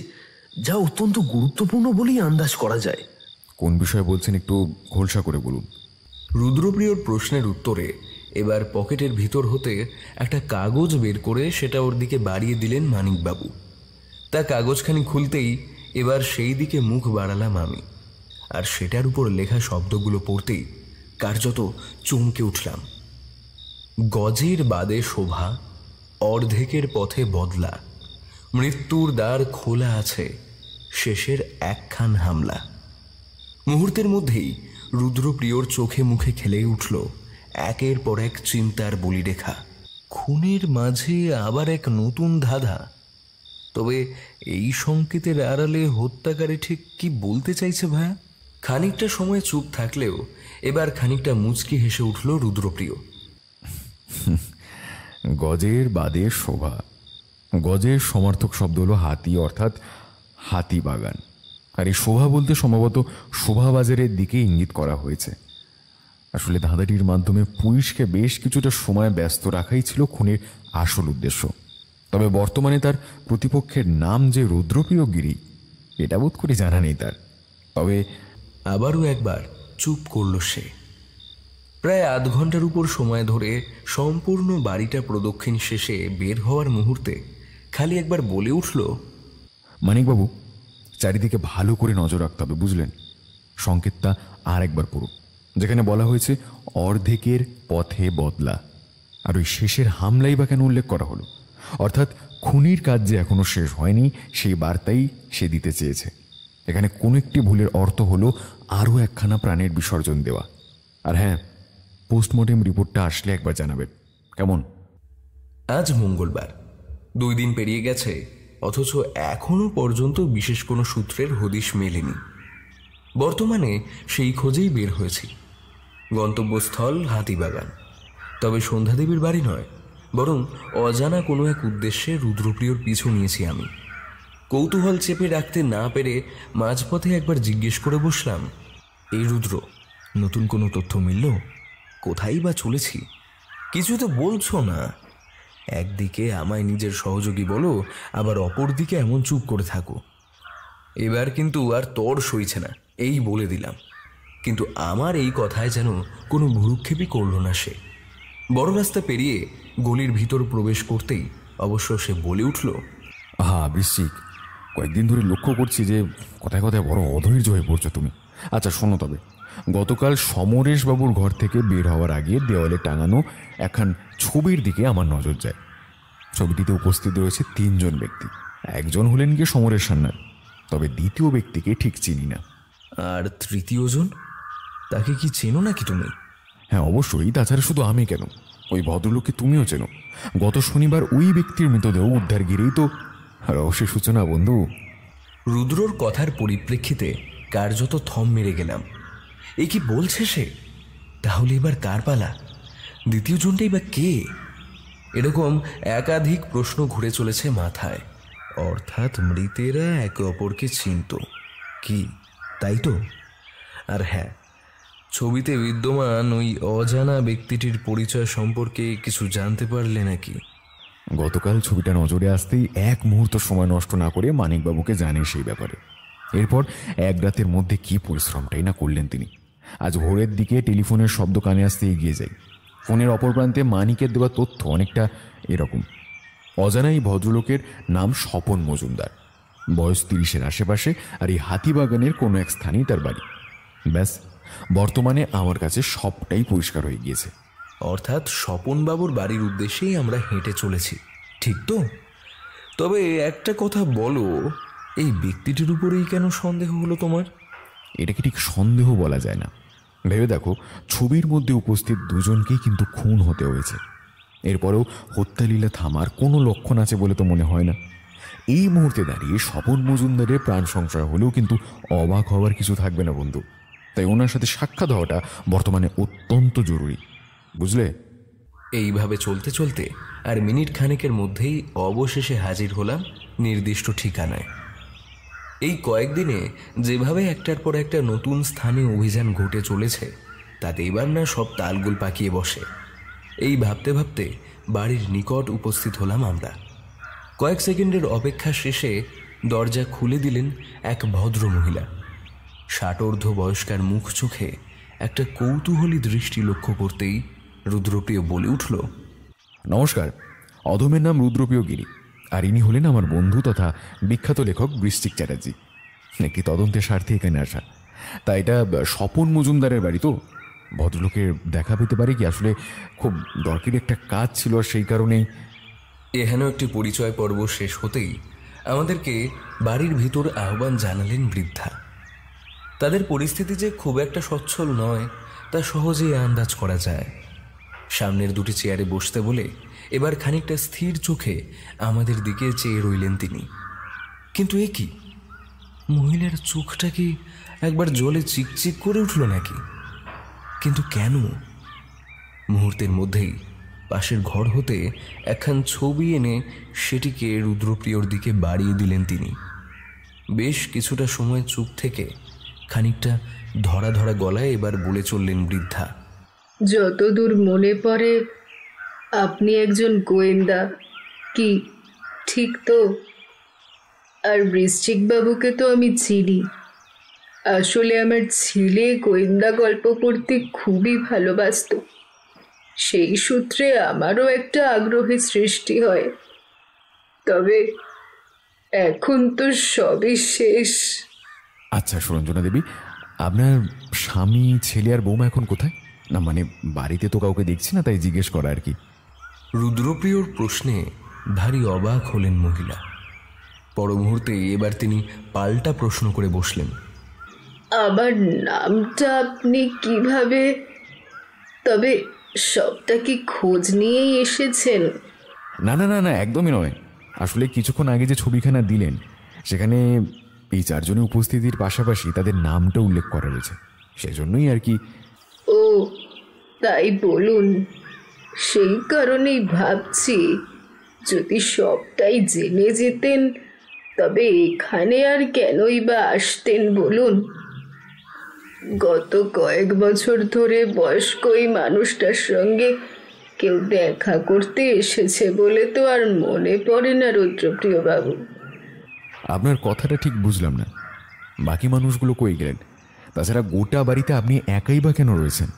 Speaker 4: যা অত্যন্ত গুরুত্বপূর্ণ বলেই আন্দাজ করা যায়।
Speaker 3: কোন বিষয়ে বলছেন, একটু খোলসা করে বলুন।
Speaker 1: রুদ্রপ্রিয়র প্রশ্নের উত্তরে এবার পকেটের ভিতর হতে একটা কাগজ বের করে সেটা ওর দিকে বাড়িয়ে দিলেন মানিকবাবু। তা কাগজখানি খুলতেই এবার সেই দিকে মুখ বাড়ালাম আমি, আর সেটার উপর লেখা শব্দগুলো পড়তেই কার্যত চমকে উঠলাম। গজের বাদে শোভা, অর্ধেকের পথে বদলা, মৃত্যুর দ্বার খোলা আছে, শেষের একখান হামলা। মুহূর্তের মধ্যেই রুদ্রপ্রিয়র চোখে মুখে খেলে উঠল একের পর এক চিন্তার বলিরেখা। খুনের মাঝে আবার এক নতুন ধাঁধা। তবে এই সংকেতের আড়ালে হত্যাকারী ঠিক কি বলতে চাইছে ভাইয়া? খানিকটা সময় চুপ থাকলেও এবার খানিকটা মুচকি হেসে উঠল রুদ্রপ্রিয়।
Speaker 3: গজের বাদে শোভা, গজের সমার্থক শব্দ হলো হাতি, অর্থাৎ হাতি বাগান। আর এই শোভা বলতে সম্ভবত শোভাবাজারের দিকে ইঙ্গিত করা হয়েছে। আসলে ধাঁধাটির মাধ্যমে পুলিশকে বেশ কিছুটা সময় ব্যস্ত রাখাই ছিল খুনের আসল উদ্দেশ্য। তবে বর্তমানে তার প্রতিপক্ষের নাম যে রুদ্রপ্রিয়গিরি এটা বোধ করে জানা নেই তার। তবে
Speaker 1: আবারও একবার চুপ করল সে। প্রায় আধ ঘন্টার উপর সময় ধরে সম্পূর্ণ বাড়িটা প্রদক্ষিণ শেষে বের হওয়ার মুহূর্তে খালি একবার বলে উঠল,
Speaker 3: মানিকবাবু, চারিদিকে ভালো করে নজর রাখতে হবে, বুঝলেন? সংকেতটা আর একবার পড়ুন, যেখানে বলা হয়েছে অর্ধেকের পথে বদলা। আর ওই শেষের হামলাই বা কেন উল্লেখ করা হলো? অর্থাৎ খুনির কাজ যে এখনো শেষ হয়নি সেই বার্তাই সে দিতে চেয়েছে। এখানে কোনো একটি ভুলের অর্থ হলো আরও একখানা প্রাণের বিসর্জন দেওয়া। আর হ্যাঁ, পোস্টমর্টেম রিপোর্টটা আসলে একবার জানাবেন, কেমন?
Speaker 1: আজ মঙ্গলবার, 2 দিন পেরিয়ে গেছে, অথচ এখনো পর্যন্ত বিশেষ কোনো সূত্রের হদিশ মেলেনি। বর্তমানে সেই খোঁজেই বের হয়েছি। গন্তব্যস্থল হাতিবাগান। তবে সন্ধ্যাদেবীর বাড়ি নয়, বরং অজানা কোনো এক উদ্দেশ্যে রুদ্রপ্রিয়র পিছু নিয়েছি আমি। কৌতূহল চেপে রাখতে না পেরে মাঝপথে একবার জিজ্ঞেস করে বসলাম, এই রুদ্র, নতুন কোনো তথ্য মিলল? কোথায় বা চলেছি? কিছু তো বলছো না। একদিকে আমায় নিজের সহযোগী বলো, আবার অপরদিকে এমন চুপ করে থাকো। এবার কিন্তু আর তর সইছে না, এই বলে দিলাম। কিন্তু আমার এই কথায় যেন কোনো ভ্রুক্ষেপই করল না সে। বড় রাস্তা পেরিয়ে গলির ভিতর প্রবেশ করতেই অবশ্য সে বলে উঠল,
Speaker 3: বৃশ্চিক, কয়েকদিন ধরে লক্ষ্য করছি যে কথায় কথায় বড় অধৈর্য হয়ে পড়ছো তুমি। আচ্ছা শোনো, তবে গতকাল সমরেশবাবুর ঘর থেকে বের হওয়ার আগে দেওয়ালে টাঙানো একখান ছবির দিকে আমার নজর যায়। ছবিটিতে উপস্থিত রয়েছে 3 জন ব্যক্তি। একজন হলেন গিয়ে সমরেশ সান্যাল, তবে দ্বিতীয় ব্যক্তিকে ঠিক চিনি না।
Speaker 1: আর তৃতীয়জন? তাকে কি চেনো নাকি তুমি?
Speaker 3: হ্যাঁ অবশ্যই, তাছাড়া শুধু আমি কেন, ওই ভদ্রলোককে তুমিও চেনো। গত শনিবার ওই ব্যক্তির মৃতদেহ উদ্ধার গিরেই তো রহস্যের সূচনা বন্ধু।
Speaker 1: রুদ্রর কথার পরিপ্রেক্ষিতে কার্যত থম মেরে গেলাম। এ কি বলছে সে? তাহলে এবার কার পালা? দ্বিতীয়জনটাই বা কে? এরকম একাধিক প্রশ্ন ঘুরে চলেছে মাথায়। অর্থাৎ মৃতেরা একে অপরকে চিনত কি, তাই তো? আর হ্যাঁ, ছবিতে বিদ্যমান ওই অজানা ব্যক্তিটির পরিচয় সম্পর্কে কিছু জানতে পারলে নাকি?
Speaker 3: গতকাল ছবিটা নজরে আসতেই এক মুহূর্ত সময় নষ্ট না করে মানিকবাবুকে জানে সেই ব্যাপারে। এরপর এক রাতের মধ্যে কি পরিশ্রমটাই না করলেন তিনি। আজ ভোরের দিকে টেলিফোনের শব্দ কানে আসতে এগিয়ে যাই। ফোনের অপর প্রান্তে মানিকের দেওয়া তথ্য অনেকটা এরকম। অজানা এই ভদ্রলোকের নাম স্বপন মজুমদার, বয়স 30-এর আশেপাশে, আর এই হাতিবাগানের কোনো এক স্থানেই তার বাড়ি। ব্যাস, বর্তমানে আমার কাছে সবটাই পরিষ্কার হয়ে গিয়েছে।
Speaker 1: অর্থাৎ স্বপনবাবুর বাড়ির উদ্দেশ্যেই আমরা হেঁটে চলেছি, ঠিক তো? তবে একটা কথা বলো, এই ব্যক্তিটির উপরেই কেন সন্দেহ হলো তোমার?
Speaker 3: এটাকে ঠিক সন্দেহ বলা যায় না। ভেবে দেখো, ছবির মধ্যে উপস্থিত 2 জনকেই কিন্তু খুন হতে হয়েছে। এরপরেও হত্যালীলা থামার কোনো লক্ষণ আছে বলে তো মনে হয় না। এই মুহূর্তে দাঁড়িয়ে স্বপন মজুমদারের প্রাণ সংশয় হলেও কিন্তু অবাক হওয়ার কিছু থাকবে না বন্ধু। তাই ওনার সাথে সাক্ষাৎ হওয়াটা বর্তমানে অত্যন্ত জরুরি, বুঝলে?
Speaker 1: এইভাবে চলতে চলতে আর মিনিট খানেকের মধ্যেই অবশেষে হাজির হলাম নির্দিষ্ট ঠিকানায়। এই কয়েকদিনে যেভাবে একটার পর একটা নতুন স্থানে অভিযান ঘটে চলেছে, তাতে এবার না সব তালগুল পাকিয়ে বসে। এই ভাবতে ভাবতে বাড়ির নিকট উপস্থিত হলাম আমরা। কয়েক সেকেন্ডের অপেক্ষা শেষে দরজা খুলে দিলেন এক ভদ্র মহিলা। ষাটোর্ধ্ব বয়স্কার মুখ চোখে একটা কৌতূহলী দৃষ্টি লক্ষ্য করতেই রুদ্রপ্রিয় বলে উঠল,
Speaker 3: নমস্কার, অধমের নাম রুদ্রপ্রিয়গিরি, আর ইনি হলেন আমার বন্ধু তথা বিখ্যাত লেখক বৃশ্চিক চ্যাটার্জি। একটি তদন্তের স্বার্থে এখানে আসা। তা এটা স্বপন মজুমদারের বাড়ি তো? ভদ্রলোকের দেখা পেতে পারে কি? আসলে খুব দরকারি একটা কাজ ছিল, আর সেই কারণেই।
Speaker 1: এহেন একটি পরিচয় পর্ব শেষ হতেই আমাদেরকে বাড়ির ভিতর আহ্বান জানালেন বৃদ্ধা। তাদের পরিস্থিতি যে খুব একটা সচ্ছল নয় তা সহজেই আন্দাজ করা যায়। সামনের 2টি চেয়ারে বসতে বলে এবার খানিকটা স্থির চোখে আমাদের দিকে চেয়ে রইলেন তিনি। কিন্তু এ কি, মহিলার চোখটা কি একবার জলে চিকচিক করে উঠল নাকি? কিন্তু কেন? মুহূর্তের মধ্যেই পাশের ঘর হতে একখান ছবি এনে সেটিকে রুদ্রপ্রিয়র দিকে বাড়িয়ে দিলেন তিনি। বেশ কিছুটা সময় চুপ থেকে খানিকটা ধরা ধরা গলায় এবার বলে চললেন বৃদ্ধা,
Speaker 6: যতদূর মনে পড়ে
Speaker 2: আপনি একজন গোয়েন্দা, কি ঠিক তো? আর বৃশ্চিক বাবুকে তো আমি চিনি। আসলে আমার ছেলে গোয়েন্দা গল্প পড়তে খুবই ভালোবাসতো। সেই সূত্রে আমারও একটা আগ্রহের সৃষ্টি হয়। তবে এখন তো সবই শেষ।
Speaker 3: আচ্ছা সুরঞ্জনা দেবী, আপনার স্বামী, ছেলে আর বৌমা এখন কোথায়? না মানে বাড়িতে তো কাউকে দেখছি না, তাই জিজ্ঞেস করা আর কি।
Speaker 1: রুদ্রপ্রিয়র প্রশ্নে ভারী অবাক হলেন মহিলা। পর মুহূর্তে এবার তিনি পাল্টা প্রশ্ন করে বসলেন।
Speaker 2: আমার নামটা আপনি কিভাবে? তবে সবটা কি খোঁজ নিয়েই এসেছেন?
Speaker 3: না না না না, একদমই নয়। আসলে কিছুক্ষণ আগে যে ছবিখানা দিলেন সেখানে এই চারজনের উপস্থিতির পাশাপাশি তাদের নামটা উল্লেখ করা রয়েছে, সেজন্যই আর কি।
Speaker 2: ও তাই বলুন। সেই কারণেই ভাবছি যদি সবটাই জেনে যেতেন তবে এখানে আর কেনই বা আসতেন বলুন। গত কয়েক বছর ধরে বয়স্ক এই মানুষটার সঙ্গে কেউ দেখা করতে এসেছে বলে তো আর মনে পড়ে না রুদ্রপ্রিয় বাবু।
Speaker 3: আপনার কথাটা ঠিক বুঝলাম না, বাকি মানুষগুলো কই গেলেন? তাছাড়া গোটা বাড়িতে আপনি একাই বা কেন রয়েছেন?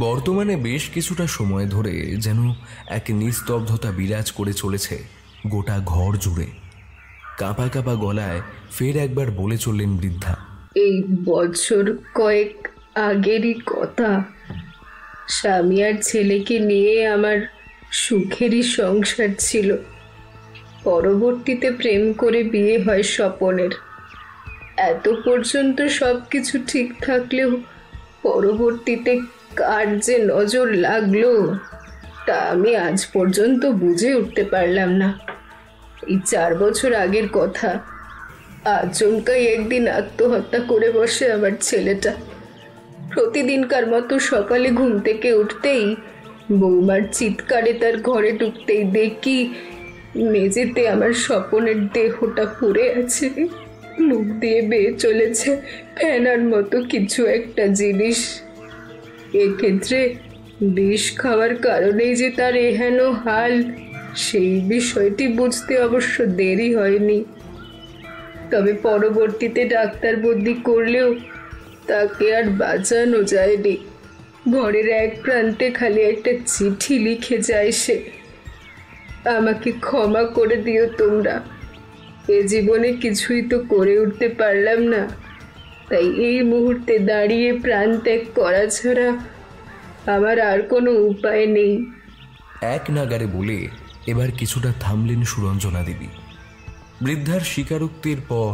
Speaker 1: বর্তমানে বেশ কিছুটা সময় ধরে যেন এক নিস্তব্ধতা বিরাজ করে চলেছে গোটা ঘর জুড়ে। কাঁপা কাঁপা গলায় ফের একবার বলে চললেন বৃদ্ধা।
Speaker 2: এই বছর কয়েক আগেরই কথা। স্বামী আর ছেলেকে নিয়ে আমার সুখেরই সংসার ছিল। পরবর্তীতে প্রেম করে বিয়ে হয় স্বপনের। এত পর্যন্ত সব কিছু ঠিক থাকলেও পরবর্তীতে কার যে নজর লাগলো তা আমি আজ পর্যন্ত বুঝে উঠতে পারলাম না। এই 4 বছর আগের কথা। আচমকাই একদিন আত্মহত্যা করে বসে আমার ছেলেটা। প্রতিদিনকার মতো সকালে ঘুম থেকে উঠতেই বৌমার চিৎকারে তার ঘরে ঢুকতেই দেখি মেঝেতে আমার স্বপনের দেহটা পড়ে আছে। মুখ দিয়ে বেয়ে চলেছে ফেনার মতো কিছু একটা জিনিস। এক্ষেত্রে বিষ খাওয়ার কারণেই যে তার এহেন হাল, সেই বিষয়টি বুঝতে অবশ্য দেরি হয়নি। তবে পরবর্তীতে ডাক্তার বদ্যি করলেও তাকে আর বাঁচানো যায়নি। ঘরের এক প্রান্তে খালি একটা চিঠি লিখে যায় সে, আমাকে ক্ষমা করে দিও তোমরা। এ জীবনে কিছুই তো করে উঠতে পারলাম না, তাই এই মুহূর্তে দাঁড়িয়ে প্রাণ ত্যাগ করা ছাড়া আমার আর কোনো উপায় নেই।
Speaker 1: এক নাগারে বলে এবার কিছুটা থামলেন সুরঞ্জনা দেবী। বৃদ্ধার স্বীকারোক্তির পর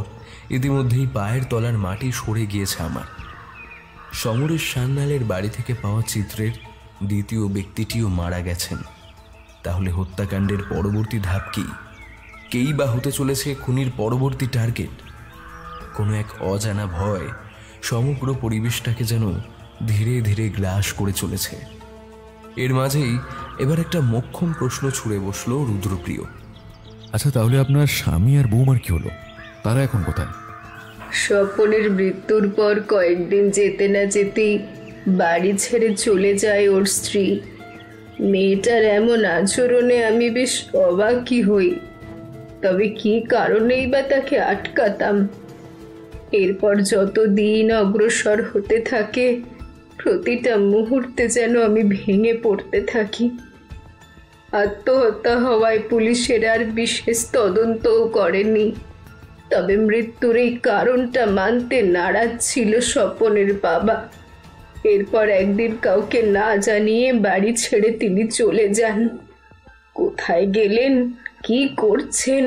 Speaker 1: ইতিমধ্যেই পায়ের তলার মাটি সরে গিয়েছে আমার। সমরেশ সান্যালের বাড়ি থেকে পাওয়া চিত্রের দ্বিতীয় ব্যক্তিটিও মারা গেছেন। তাহলে হত্যাকাণ্ডের পরবর্তী ধাপ কি? কেই বা হতে চলেছে খুনির পরবর্তী টার্গেট? কোনো এক অজানা ভয় সমগ্র পরিবেশটাকে যেন ধীরে ধীরে গ্রাস করে চলেছে। এর মাঝেই এবার একটা মোক্ষম প্রশ্ন ছুড়ে বসলো রুদ্রপ্রিয়।
Speaker 3: আচ্ছা তাহলে আপনার স্বামী আর বৌমার কি হলো? তারা এখন কোথায়?
Speaker 2: স্বপনের মৃত্যুর পর কয়েকদিন যেতে না যেতেই বাড়ি ছেড়ে চলে যায় ওর স্ত্রী। মেয়েটার এমন আচরণে আমি বেশ অবাকই হই। তবে কি কারণেই বা তাকে আটকাতাম? এরপর যত দিন অগ্রসর হতে থাকে প্রতিটা মুহূর্তে যেন আমি ভেঙে পড়তে থাকি। আত্মহত্যা হওয়ায় পুলিশের আর বিশেষ তদন্তও করেনি। তবে মৃত্যুর এই কারণটা মানতে নারাজ ছিল স্বপনের বাবা। এরপর একদিন কাউকে না জানিয়ে বাড়ি ছেড়ে তিনি চলে যান। কোথায় গেলেন, কি করছেন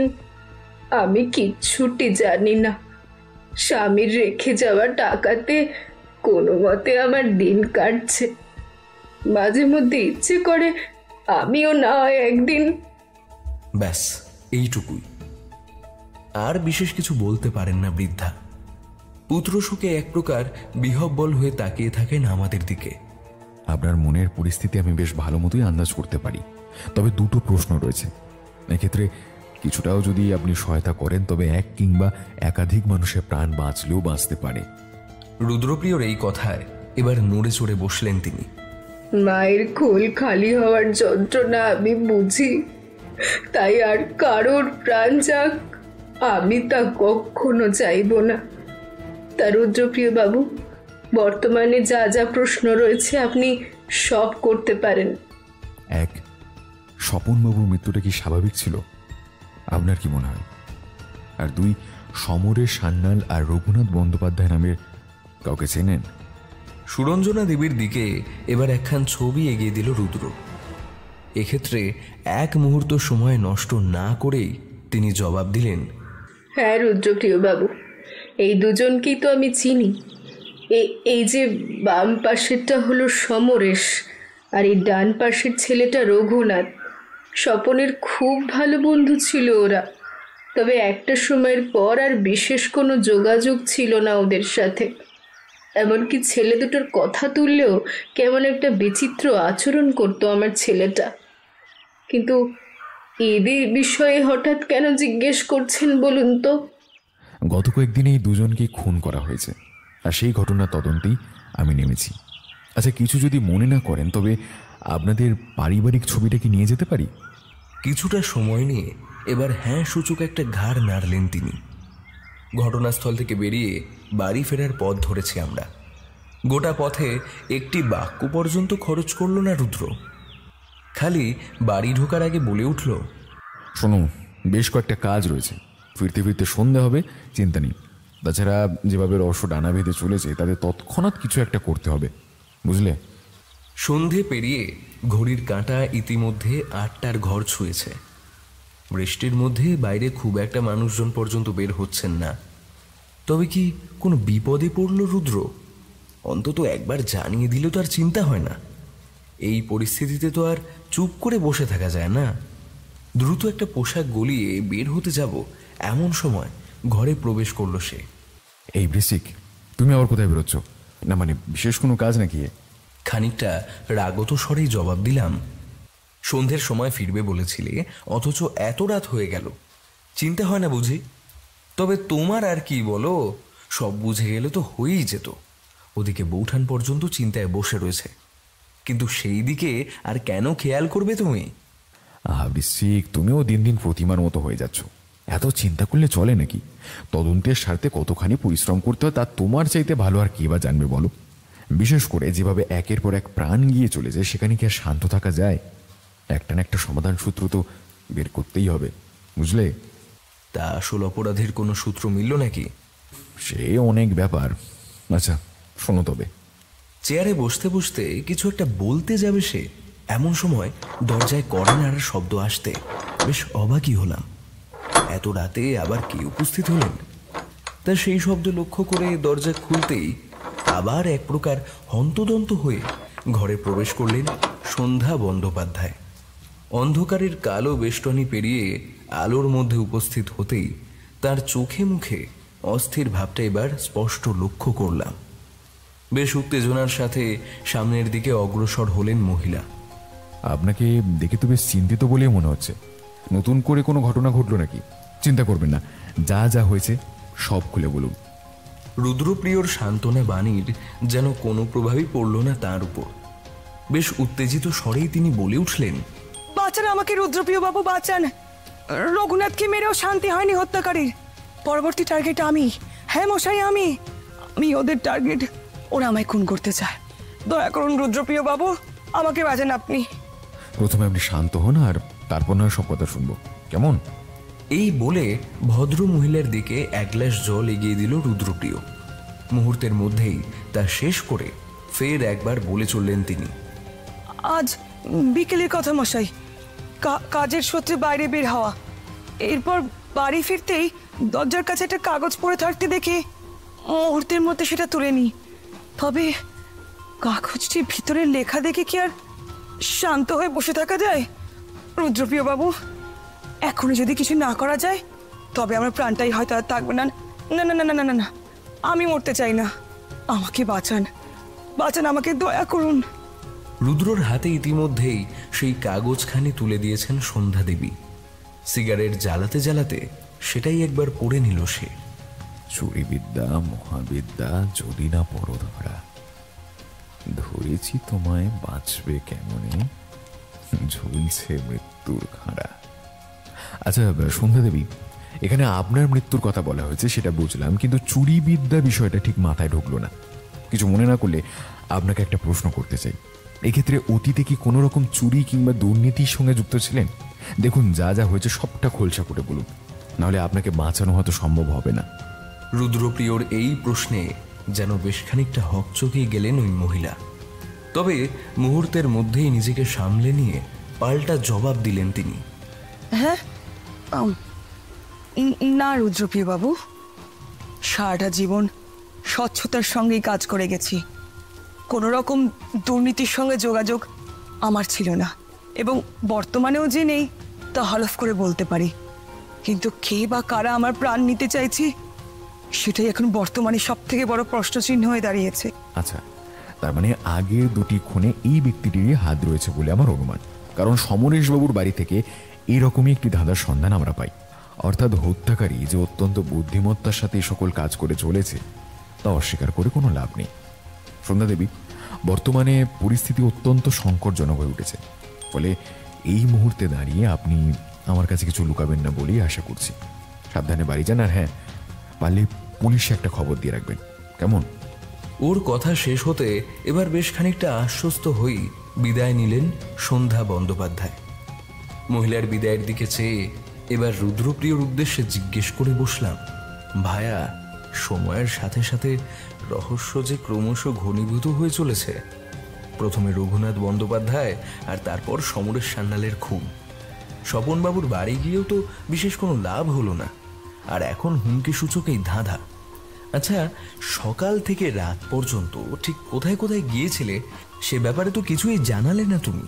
Speaker 2: আমি কিচ্ছুটি জানি না। স্বামীর রেখে যাওয়া টাকাতে কোনো মতে আমার দিন কাটছে। মাঝে মধ্যে ইচ্ছে করে আমিও না হয় একদিন।
Speaker 1: ব্যাস এইটুকুই, আর বিশেষ কিছু বলতে পারেন না বৃদ্ধা। পুত্রশোকে এক প্রকার বিহ্বল হয়ে তাকিয়ে থাকেন আমাদের দিকে।
Speaker 3: আপনার মনের পরিস্থিতি আমি বেশ ভালো মতোই আন্দাজ করতে পারি। তবে দুটো প্রশ্ন রয়েছে। এক্ষেত্রে কিছুটাও যদি আপনি সহায়তা করেন তবে এক কিংবা একাধিক মানুষের প্রাণ বাঁচলেও বাঁচতে পারে।
Speaker 1: রুদ্রপ্রিয়র এই কথায় এবার নড়ে চড়ে বসলেন তিনি।
Speaker 2: মায়ের কোল খালি হওয়ার যন্ত্রণা আমি বুঝি, তাই আর কারোর প্রাণ যাক আমি তা কখনো চাইব না। তা রুদ্রপ্রিয় বাবু, বর্তমানে যা যা প্রশ্ন রয়েছে আপনি সব করতে পারেন।
Speaker 3: এক, স্বপনবাবুর মৃত্যুটা কি স্বাভাবিক ছিল? আপনার কি মনে হয়? আর দুই, সমরেশ সান্যাল আর রঘুনাথ বন্দ্যোপাধ্যায় নামের কাউকে চেনেন?
Speaker 1: সুরঞ্জনা দেবীর দিকে এবার একখান ছবি এগিয়ে দিল রুদ্র। এক্ষেত্রে এক মুহূর্ত সময় নষ্ট না করেই তিনি জবাব দিলেন,
Speaker 2: হ্যাঁ রুদ্রপ্রিয় বাবু, এই দুজনকেই তো আমি চিনি। এই যে বাম পাশেরটা হলো সমরেশ, আর এই ডান পাশের ছেলেটা রঘুনাথ। স্বপনের খুব ভালো বন্ধু ছিল ওরা, তবে একটা সময়ের পর আর বিশেষ কোনো যোগাযোগ ছিল না ওদের সাথে। এমনকি ছেলে দুটোর কথা তুললেও কেমন একটা বিচিত্র আচরণ করতো আমার ছেলেটা। কিন্তু এদের বিষয়ে হঠাৎ কেন জিজ্ঞেস করছেন বলুন তো?
Speaker 3: গত কয়েকদিনে এই দুজনকে খুন করা হয়েছে, আর সেই ঘটনার তদন্তেই আমি নেমেছি। আচ্ছা, কিছু যদি মনে না করেন তবে আপনাদের পারিবারিক ছবিটা কি নিয়ে যেতে পারি?
Speaker 1: কিছুটা সময় নিয়ে এবার হ্যাঁ সূচক একটা ঘাড় নাড়লেন তিনি। ঘটনাস্থল থেকে বেরিয়ে বাড়ি ফেরার পথ ধরেছি আমরা। গোটা পথে একটি বাক্য পর্যন্ত খরচ করল না রুদ্র। খালি বাড়ি ঢোকার আগে বলে উঠল,
Speaker 3: শোনো, বেশ কয়েকটা কাজ রয়েছে, ফিরতে ফিরতে সন্ধে হবে, চিন্তা নেই। তাছাড়া যেভাবে রহস্য ডানা বেঁধে চলেছে তাতে তৎক্ষণাৎ কিছু একটা করতে হবে, বুঝলে?
Speaker 1: সন্ধে পেরিয়ে ঘড়ির কাঁটা ইতিমধ্যে ৮টার ঘর ছুঁয়েছে। বৃষ্টির মধ্যে বাইরে খুব একটা মানুষজন পর্যন্ত বের হচ্ছেন না। তবে কি কোনো বিপদে পড়ল রুদ্র? অন্তত একবার জানিয়ে দিলে তো আর চিন্তা হয় না। এই পরিস্থিতিতে তো আর চুপ করে বসে থাকা যায় না। দ্রুত একটা পোশাক গলিয়ে বের হতে যাব এমন সময় ঘরে প্রবেশ করলো সে।
Speaker 3: এই বৃশ্চিক, তুমি আবার কোথায় বেরোচ্ছ? না মানে বিশেষ কোনো কাজ নাকি?
Speaker 1: খানিকটা রাগত স্বরেই জবাব দিলাম, সন্ধ্যের সময় ফিরবে বলেছিলে, অথচ এত রাত হয়ে গেল। চিন্তা হয় না বুঝি? তবে তোমার আর কি বলো, সব বুঝে গেলে তো হয়েই যেত। ওদিকে বৌঠান পর্যন্ত চিন্তায় বসে রয়েছে, কিন্তু সেই দিকে আর কেন খেয়াল করবে তুমি?
Speaker 3: বৃশ্চিক, তুমিও দিন দিন প্রতিমার মতো হয়ে যাচ্ছ। এত চিন্তা করলে চলে নাকি? তদন্তের স্বার্থে কতখানি পরিশ্রম করতে হয় তা তোমার চাইতে ভালো আর কে বা জানবে বলো? বিশেষ করে যেভাবে একের পর এক প্রাণ গিয়ে চলে যায়, সেখানে কি আর শান্ত থাকা যায়? একটা না একটা সমাধান সূত্র তো বের করতেই হবে, বুঝলে?
Speaker 1: তা আসল অপরাধের কোনো সূত্র মিলল নাকি?
Speaker 3: সে অনেক ব্যাপার। আচ্ছা শোনো তবে।
Speaker 1: চেয়ারে বসতে বসতে কিছু একটা বলতে যাবে সে, এমন সময় দরজায় কড়া নাড়ার শব্দ আসতে বেশ অবাকই হলাম। এত রাতে আবার কে উপস্থিত হলেন? তা সেই শব্দ লক্ষ্য করে দরজা খুলতেই আবার এক প্রকার হন্তদন্ত হয়ে ঘরে প্রবেশ করলেন সন্ধ্যা বন্দ্যোপাধ্যায়। অন্ধকারের কালো বেষ্টনী পেরিয়ে আলোর মধ্যে উপস্থিত হতেই তার চোখে মুখে অস্থির ভাবটা এবার স্পষ্ট লক্ষ্য করলাম। বেশ উত্তেজনার সাথে সামনের দিকে অগ্রসর হলেন মহিলা।
Speaker 3: আপনাকে দেখে তো বেশ চিন্তিত বলেই মনে হচ্ছে। নতুন করে কোনো ঘটনা ঘটলো নাকি? চিন্তা করবেন না, যা যা হয়েছে সব খুলে বলুন।
Speaker 1: রুদ্রপ্রিয়র সান্ত্বনা বাণীর যেন কোনো প্রভাবই পড়ল না তার উপর। বেশ উত্তেজিত স্বরেই তিনি বলে উঠলেন,
Speaker 5: বাঁচান আমাকে রুদ্রপ্রিয় বাবু, বাঁচান। রঘুনাথকে মেরেও শান্তি হয়নি হত্যাকারীর। পরবর্তী টার্গেট আমি। হ্যাঁ মশাই, আমি ওদের টার্গেট। ওরা আমায় খুন করতে চায়। দয়া করুন রুদ্রপ্রিয় বাবু, আমাকে বাঁচান আপনি।
Speaker 3: প্রথমে আপনি শান্ত হন, আর তারপর নয় সব কথা শুনবো, কেমন?
Speaker 1: এই বলে ভদ্র মহিলার দিকে এক গ্লাস জল এগিয়ে দিল রুদ্রপ্রিয়। মুহূর্তের মধ্যেই তা শেষ করে ফের একবার বলে চললেন তিনি,
Speaker 5: আজ বিকেলের কথা মশাই। কাজের সূত্রে বাইরে বের হওয়া, এরপর বাড়ি ফিরতেই দরজার কাছে একটা কাগজ পড়ে থাকতে দেখে মুহূর্তের মধ্যে সেটা তুলে নিই। তবে কাগজটি ভিতরে লেখা দেখে কি আর শান্ত হয়ে বসে থাকা যায়? রুদ্রপ্রিয় বাবু, এখনই যদি কিছু না করা যায় তবে আমার প্রাণটাই হয়তো আর থাকবে না। না না না না না না, আমি মরতে চাই না। আমাকে বাঁচান, বাঁচান আমাকে, দয়া করুন।
Speaker 1: রুদ্রর হাতে ইতিমধ্যেই সেই কাগজখানি তুলে দিয়েছেন সন্ধ্যা দেবী। সিগারেট জ্বালাতে জ্বালাতে সেটাই একবার পড়ে নিল সে।
Speaker 3: চুরি বিদ্যা মহাবিদ্যা, যদি না পড়ো ধরা। ধরেছি তোমায় বাঁচবে কেমনে, ঝুলছে মৃত্যুর খাঁড়া। আচ্ছা সন্ধ্যা দেবী, এখানে আপনার মৃত্যুর কথা বলা হয়েছে সেটা বুঝলাম, কিন্তু চুরি বিদ্যা বিষয়টা ঠিক মাথায় ঢুকলো না। কিছু মনে না করলে আপনাকে একটা প্রশ্ন করতে চাই। এক্ষেত্রে অতীতে কি কোনো রকম চুরি কিংবা দুর্নীতির সঙ্গে যুক্ত ছিলেন? দেখুন, যা যা হয়েছে সবটা খোলসা করে বলুন, নাহলে আপনাকে বাঁচানো হয়তো সম্ভব হবে না।
Speaker 1: রুদ্রপ্রিয়র এই প্রশ্নে যেন বেশ খানিকটা হকচকিয়ে গেলেন ওই মহিলা। তবে মুহূর্তের মধ্যেই নিজেকে সামলে নিয়ে পাল্টা জবাব দিলেন তিনি।
Speaker 5: হ্যাঁ, না রুদ্রপ্রিয় বাবু, সারাটা জীবন স্বচ্ছতার সঙ্গেই কাজ করে গেছি। কোনো রকম দুর্নীতির সঙ্গে যোগাযোগ আমার ছিল না, এবং বর্তমানেও যে নেই তা হলফ করে বলতে পারি। কিন্তু কে বা কারা আমার প্রাণ নিতে চাইছে সেটাই এখন বর্তমানে সব থেকে বড় প্রশ্নচিহ্ন হয়ে দাঁড়িয়েছে।
Speaker 3: আচ্ছা, তার মানে আগের দুটি খুনে এই ব্যক্তিটিরই হাত রয়েছে বলে আমার অনুমান, কারণ সমরেশবাবুর বাড়ি থেকে এরকমই একটি ধাঁধার সন্ধান আমরা পাই। অর্থাৎ হত্যাকারী যে অত্যন্ত বুদ্ধিমত্তার সাথে এই সকল কাজ করে চলেছে তা অস্বীকার করে কোনো লাভ নেই। সন্ধ্যা দেবী, বর্তমানে পরিস্থিতি অত্যন্ত সংকটজনক হয়ে উঠেছে, ফলে এই মুহূর্তে দাঁড়িয়ে আপনি আমার কাছে কিছু লুকাবেন না বলেই আশা করছি। সাবধানে বাড়ি যান, আর হ্যাঁ, পারলে পুলিশে একটা খবর দিয়ে রাখবেন, কেমন?
Speaker 1: ওর কথা শেষ হতে এবার বেশ খানিকটা আশ্বস্ত হয়েই বিদায় নিলেন সন্ধ্যা বন্দ্যোপাধ্যায়। মহিলার বিদায়ের দিকে চেয়ে এবার রুদ্রপ্রিয়র উদ্দেশ্যে জিজ্ঞেস করে বসলাম, ভায়া, সময়ের সাথে সাথে রহস্য যে ক্রমশ ঘনীভূত হয়ে চলেছে। প্রথমে রঘুনাথ বন্দ্যোপাধ্যায়, আর তারপর সমরেশ সান্যালের খুন। স্বপনবাবুর বাড়ি গিয়েও তো বিশেষ কোনো লাভ হলো না, আর এখন হুমকি সূচক এই ধাঁধা। আচ্ছা, সকাল থেকে রাত পর্যন্ত ঠিক কোথায় কোথায় গিয়েছিলে সে ব্যাপারে তো কিছুই জানালে না তুমি।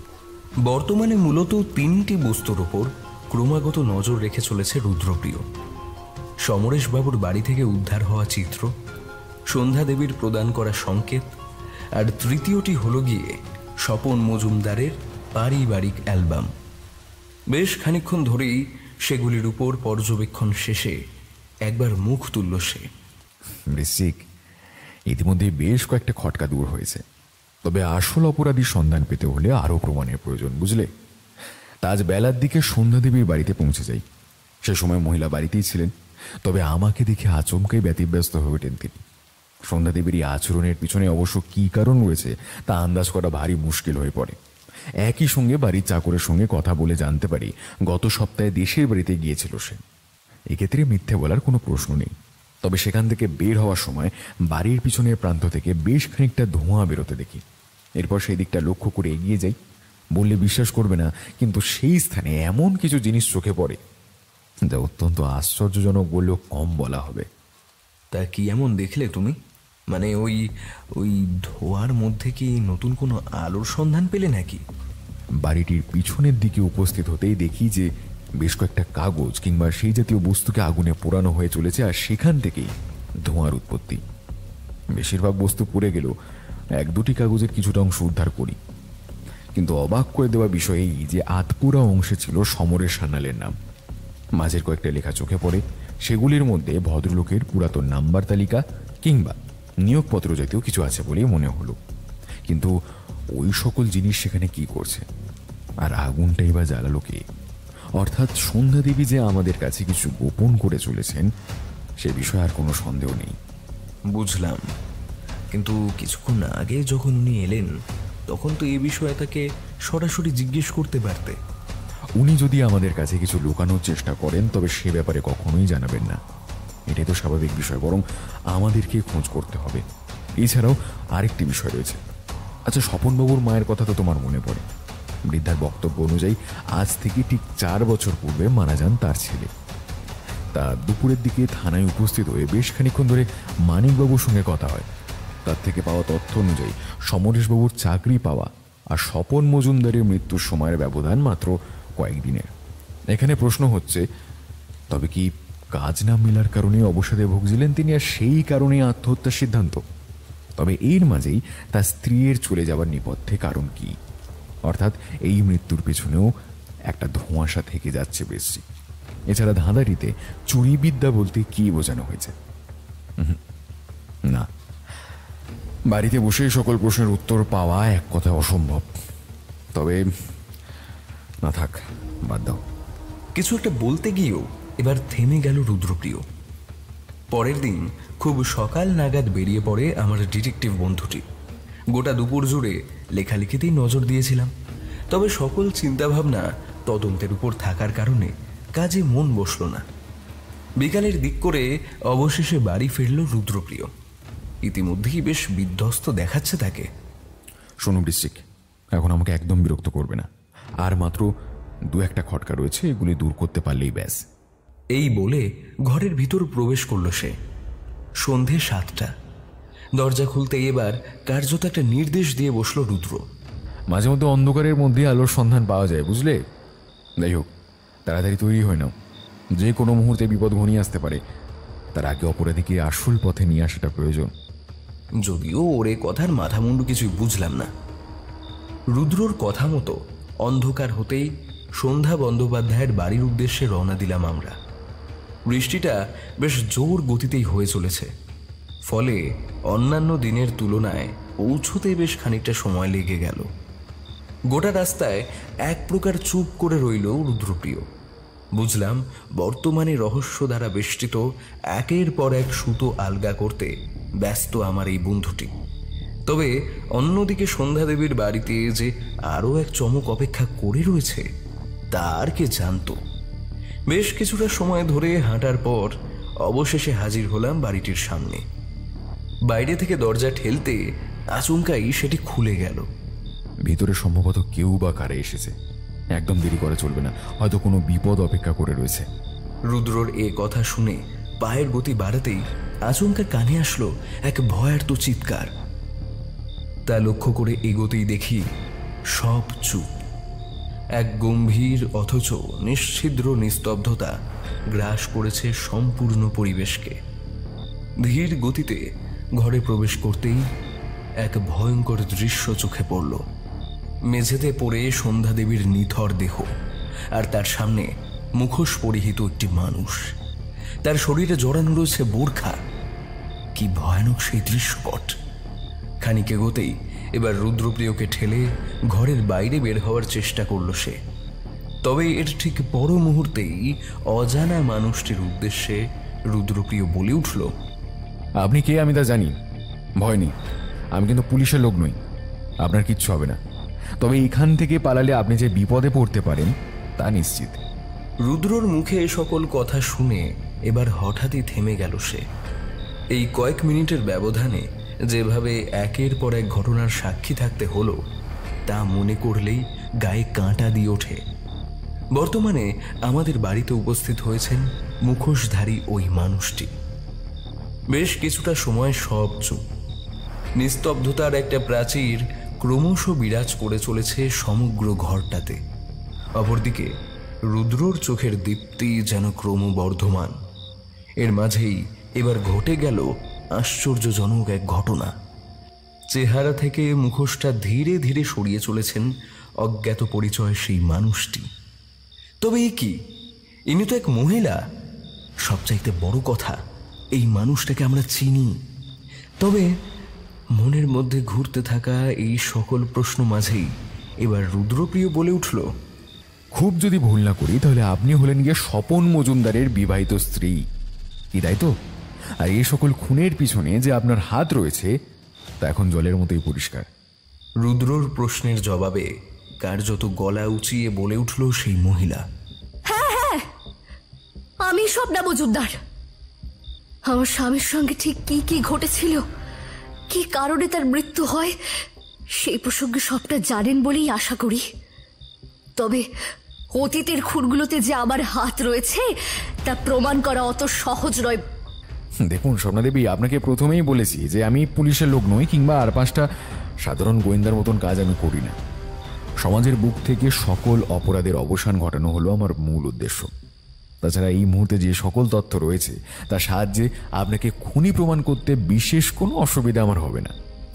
Speaker 1: বর্তমানে মূলত তিনটি বস্তুর ওপর ক্রমাগত নজর রেখে চলেছে রুদ্রপ্রিয়: সমরেশবাবুর বাড়ি থেকে উদ্ধার হওয়া চিত্র, সন্ধ্যা দেবীর প্রদান করা সংকেত, আর তৃতীয়টি হলো গিয়ে স্বপন মজুমদারের পারিবারিক অ্যালবাম। বেশ খানিকক্ষণ ধরেই সেগুলির উপর পর্যবেক্ষণ শেষে একবার মুখ তুলল সে।
Speaker 3: বৃশ্চিক, ইতিমধ্যে বেশ কয়েকটা খটকা দূর হয়েছে, তবে আসল অপরাধীর সন্ধান পেতে হলে আরও প্রমাণের প্রয়োজন, বুঝলে? তা আজ বেলার দিকে সন্ধ্যা দেবীর বাড়িতে পৌঁছে যাই। সে সময় মহিলা বাড়িতেই ছিলেন, তবে আমাকে দেখে আচমকাই ব্যতিব্যস্ত হয়ে ওঠেন তিনি। সন্ধ্যা দেবীর এই আচরণের পিছনে অবশ্য কী কারণ রয়েছে তা আন্দাজ করা ভারী মুশকিল হয়ে পড়ে। একই সঙ্গে বাড়ির চাকরের সঙ্গে কথা বলে জানতে পারি গত সপ্তাহে দেশের বাড়িতে গিয়েছিল সে। এক্ষেত্রে মিথ্যে বলার কোনো প্রশ্ন নেই, তবে সেখান থেকে বের হওয়ার সময় বাড়ির পিছনের প্রান্ত থেকে বেশ খানিকটা ধোঁয়া বেরোতে দেখি। এরপর সেই দিকটা লক্ষ্য করে এগিয়ে যাই। বললে বিশ্বাস করবে না, কিন্তু সেই স্থানে এমন কিছু জিনিস চোখে পড়ে যা অত্যন্ত আশ্চর্যজনক বললেও কম বলা হবে।
Speaker 1: তা কি এমন দেখলে তুমি? মানে ওই ওই ধোয়ার মধ্যে কি নতুন কোনো আলোর সন্ধান পেলে নাকি?
Speaker 3: বাড়িটির পিছনের দিকে উপস্থিত হতেই দেখি যে বেশ কয়েকটা কাগজ কিংবা সেই জাতীয় বস্তুকে আগুনে পোড়ানো হয়ে চলেছে, আর সেখান থেকেই ধোঁয়ার উৎপত্তি। বেশিরভাগ বস্তু পুড়ে গেল, এক দুটি কাগজের কিছুটা অংশ উদ্ধার করি। কিন্তু অবাক করে দেওয়া বিষয় এই যে আধপুরা অংশে ছিল সমরেশ সান্যালের নাম। মাঝের কয়েকটা লেখা চোখে পড়ে, সেগুলির মধ্যে ভদ্রলোকের পুরাতন নাম্বার তালিকা কিংবা নিয়োগপত্র জাতীয় কিছু আছে বলেই মনে হলো। কিন্তু ওই সকল জিনিস সেখানে কি করছে, আর আগুনটাই বা জ্বালালো কে? অর্থাৎ সন্ধ্যা দেবী যে আমাদের কাছে কিছু গোপন করে চলেছেন সে বিষয়ে আর কোনো সন্দেহ নেই।
Speaker 1: বুঝলাম, কিন্তু কিছুক্ষণ আগে যখন উনি এলেন তখন তো এই বিষয়ে তাকে সরাসরি জিজ্ঞেস করতে পারতে।
Speaker 3: উনি যদি আমাদের কাছে কিছু লুকানোর চেষ্টা করেন তবে সে ব্যাপারে কখনোই জানাবেন না, এটাই তো স্বাভাবিক বিষয়। বরং আমাদেরকে খোঁজ করতে হবে। এছাড়াও আরেকটি বিষয় রয়েছে। আচ্ছা, স্বপনবাবুর মায়ের কথা তো তোমার মনে পড়ে? বৃদ্ধার বক্তব্য অনুযায়ী আজ থেকে ঠিক 4 বছর পূর্বে মারা যান তার ছেলে। তা দুপুরের দিকে থানায় উপস্থিত হয়ে বেশ খানিকক্ষণ ধরে মানিকবাবুর সঙ্গে কথা হয়। তার থেকে পাওয়া তথ্য অনুযায়ী সমরেশবাবুর চাকরি পাওয়া আর স্বপন মজুমদারের মৃত্যুর সময়ের ব্যবধান মাত্র কয়েকদিনের। এখানে প্রশ্ন হচ্ছে, তবে কি কাজ না মেলার কারণে অবসাদে ভুগছিলেন তিনি, আর সেই কারণে আত্মহত্যার সিদ্ধান্ত? তবে এর মাঝেই তার স্ত্রীর চলে যাওয়ার নেপথ্যে কারণ কি? অর্থাৎ এই মৃত্যুর পেছনেও একটা ধোঁয়াশা থেকে যাচ্ছে বেশি। এছাড়া ধাঁধাটিতে চুরিবিদ্যা বলতে কি বোঝানো হয়েছে? না, বাড়িতে বসে সকল প্রশ্নের উত্তর পাওয়া এক কথা অসম্ভব। তবে না, থাক, বাদ দাও।
Speaker 1: কিছু একটা বলতে গিয়েও এবার থেমে গেল রুদ্রপ্রিয়। পরের দিন খুব সকাল নাগাদ বেরিয়ে পড়ে আমার ডিটেকটিভ বন্ধুটি। গোটা দুপুর জুড়ে লেখালেখিতেই নজর দিয়েছিলাম, তবে সকল চিন্তাভাবনা তদন্তের উপর থাকার কারণে কাজে মন বসল না। বিকালের দিক করে অবশেষে বাড়ি ফিরল রুদ্রপ্রিয়। ইতিমধ্যেই বেশ বিধ্বস্ত দেখাচ্ছে তাকে।
Speaker 3: শোনো বৃশ্চিক, এখন আমাকে একদম বিরক্ত করবে না। আর মাত্র 2-1টা খটকা রয়েছে, এগুলি দূর করতে পারলেই ব্যাস।
Speaker 1: এই বলে ঘরের ভিতর প্রবেশ করল সে। সন্ধে 7টা। দরজা খুলতে এবার কার্যত একটা নির্দেশ দিয়ে বসল রুদ্র।
Speaker 3: মাঝে মধ্যে অন্ধকারের মধ্যে আলোর সন্ধান পাওয়া যায়, বুঝলে? যাই হোক, তাড়াতাড়ি তৈরি হয়ে নাও, যে কোনো মুহূর্তে বিপদ ঘনিয়ে আসতে পারে। তার আগে অপরাধীকে আসল পথে নিয়ে আসাটা প্রয়োজন।
Speaker 1: যদিও ওর কথার মাথামুন্ডু কিছুই বুঝলাম না। রুদ্রর কথা মতো অন্ধকার হতেই সন্ধ্যা বন্দ্যোপাধ্যায়ের বাড়ির উদ্দেশ্যে রওনা দিলাম আমরা। বৃষ্টিটা বেশ জোর গতিতেই হয়ে চলেছে, ফলে অন্যান্য দিনের তুলনায় পৌঁছতে বেশ খানিকটা সময় লেগে গেল। গোটা রাস্তায় এক প্রকার চুপ করে রইল রুদ্রপ্রিয়। বুঝলাম বর্তমানে রহস্য দ্বারা বেষ্টিত একের পর এক সুতো আলগা করতে ব্যস্ত আমার এই বন্ধুটি। তবে অন্যদিকে সন্ধ্যাদেবীর বাড়িতে যে আরও এক চমক অপেক্ষা করে রয়েছে তা আর কে জানত। বেশ কিছুটা সময় ধরে হাঁটার পর অবশেষে হাজির হলাম বাড়িটির সামনে। বাইরে থেকে দরজা ঠেলতে আচমকাই সেটি খুলে গেল।
Speaker 3: ভিতরে সম্ভবত কেউ বা কারে এসেছে। একদম দেরি করা চলবে না, হয়তো কোনো বিপদ অপেক্ষা করে রয়েছে।
Speaker 1: রুদ্রর এ কথা শুনে পায়ের গতি বাড়াতেই আচমকা কানে আসলো এক ভয়ার্ত চিৎকার। তা লক্ষ্য করে এগোতেই দেখি সব চুপ। এক গম্ভীর অথচ নিশ্ছিদ্র নিস্তব্ধতা গ্রাস করেছে সম্পূর্ণ পরিবেশকে। ধীর গতিতে ঘরে প্রবেশ করতেই এক ভয়ঙ্কর দৃশ্য চোখে পড়ল। মেঝেতে পড়ে সন্ধ্যাদেবীর নিথর দেহ, আর তার সামনে মুখোশ পরিহিত একটি মানুষ। তার শরীরে জড়ানো রয়েছে বোরখা। কি ভয়ানক সেই দৃশ্যপট! খানিক এগোতেই এবার রুদ্রপ্রিয়কে ঠেলে ঘরের বাইরে বের হওয়ার চেষ্টা করল সে। তবে এর ঠিক পর মুহূর্তেই অজানা মানুষটির উদ্দেশ্যে রুদ্রপ্রিয় বলে উঠল,
Speaker 3: আপনি কে আমি তা জানি, ভয় নেই। আমি কিন্তু পুলিশের লোক নই, আপনার কিচ্ছু হবে না। তবে এখান থেকে পালালে আপনি যে বিপদে পড়তে পারেন তা নিশ্চিত।
Speaker 1: রুদ্রর মুখে এ সকল কথা শুনে এবার হঠাৎই থেমে গেল সে। এই কয়েক মিনিটের ব্যবধানে যেভাবে একের পর এক ঘটনার সাক্ষী থাকতে হলো তা মনে করলেই গায়ে কাঁটা দিয়ে ওঠে। বর্তমানে আমাদের বাড়িতে উপস্থিত হয়েছেন মুখোশধারী ওই মানুষটি। বেশ কিছুটা সময় সব চুপ। নিস্তব্ধতার একটা প্রাচীর ক্রমশ বিরাজ করে চলেছে সমগ্র ঘরটাতে। অপরদিকে রুদ্রর চোখের দীপ্তি যেন ক্রমবর্ধমান। এর মাঝেই এবার ঘটে গেল আশ্চর্যজনক এক ঘটনা। চেহারা থেকে মুখোশটা ধীরে ধীরে সরিয়ে চলেছেন অজ্ঞাত পরিচয় সেই মানুষটি। তবে এ কি, ইনি তো এক মহিলা। সবচাইতে বড় কথা, এই মানুষটাকে আমরা চিনি। তবে মনের মধ্যে ঘুরতে থাকা এই সকল প্রশ্ন মাঝেই এবার রুদ্রপ্রিয় বলে উঠল,
Speaker 3: খুব যদি ভুল না করি তাহলে আপনি হলেন গিয়ে স্বপন মজুমদারের বিবাহিত স্ত্রী, কি তাই তো? আর এই সকল খুনের পিছনে যে আপনার হাত রয়েছে তা এখন জলের মতোই পরিষ্কার।
Speaker 1: রুদ্রর প্রশ্নের জবাবে কার্যত গলা উঁচিয়ে বলে উঠল সেই মহিলা,
Speaker 6: হ্যাঁ হ্যাঁ, আমি স্বপ্না মজুমদার। আমার স্বামীর সঙ্গে ঠিক কি কি ঘটেছিল, কি কারণে তার মৃত্যু হয়, সেই প্রসঙ্গে সবটা জানেন বলেই আশা করি। তবে অতীতের খুনগুলোতে যে আমার হাত রয়েছে তা প্রমাণ করা অত সহজ নয়।
Speaker 3: দেখুন স্বপ্নাদেবী, আপনাকে প্রথমেই বলেছি যে আমি পুলিশের লোক নই, কিংবা আর 5টা সাধারণ গোয়েন্দার মতন কাজ আমি করি না। সমাজের বুক থেকে সকল অপরাধের অবসান ঘটানো হলো আমার মূল উদ্দেশ্য। তাছাড়া এই মুহূর্তে যে সকল তথ্য রয়েছে তার সাহায্যে আপনাকে খুনি প্রমাণ করতে বিশেষ কোনো অসুবিধা আমার হবে না।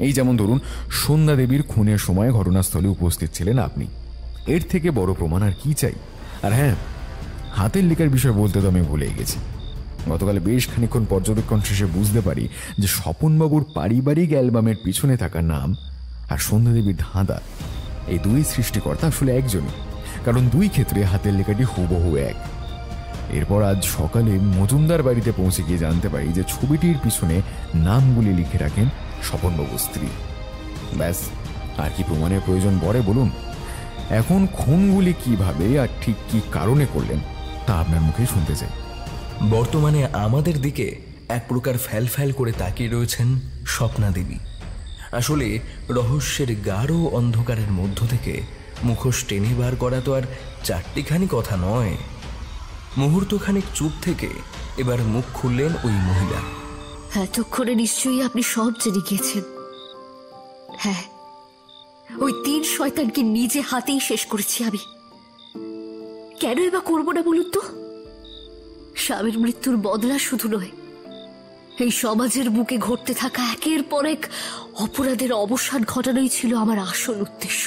Speaker 3: এই যেমন ধরুন, সন্ধ্যা দেবীর খুনের সময় ঘটনাস্থলে উপস্থিত ছিলেন আপনি। এর থেকে বড় প্রমাণ আর কি চাই? আর হ্যাঁ, হাতের লেখার বিষয় বলতে তো আমি ভুলে গেছি। গতকাল বেশ খানিক্ষণ পর্যবেক্ষণ শেষে বুঝতে পারি যে স্বপনবাবুর পারিবারিক অ্যালবামের পিছনে থাকা নাম আর সন্ধ্যাদেবীর ধাঁধা, এই দুই সৃষ্টিকর্তা আসলে একজনই, কারণ দুই ক্ষেত্রে হাতের লেখাটি হুবহু এক। এরপর আজ সকালে মজুমদার বাড়িতে পৌঁছে গিয়ে জানতে পারি যে ছবিটির পিছনে নামগুলি লিখে রাখেন স্বপনবাবুর স্ত্রী। ব্যাস, আর কি প্রমাণের প্রয়োজন পড়ে বলুন? এখন খুনগুলি কিভাবে আর ঠিক কি কারণে করলেন তা আপনার মুখে শুনতে চাই।
Speaker 1: বর্তমানে আমাদের দিকে এক প্রকার ফ্যাল ফ্যাল করে তাকিয়ে রয়েছেন স্বপ্না দেবী। আসলে রহস্যের গাঢ় অন্ধকারের মধ্য থেকে মুখোশ টেনে বার করা তো আর চারটিখানি কথা নয়। মুহূর্তখানিক চুপ থেকে এবার মুখ খুললেন ওই মহিলা।
Speaker 6: এতক্ষণে নিশ্চয়ই আপনি সব জেনে গিয়েছেন। হ্যাঁ, ওই 3 শয়তানকে নিজে হাতেই শেষ করেছি আমি। কেন এবার করবো না বলুন তো? স্বামীর মৃত্যুর বদলা শুধু নয়, এই সমাজের বুকে ঘটতে থাকা একের পর এক অপরাধের অবসান ঘটানোই ছিল আমার আসল উদ্দেশ্য।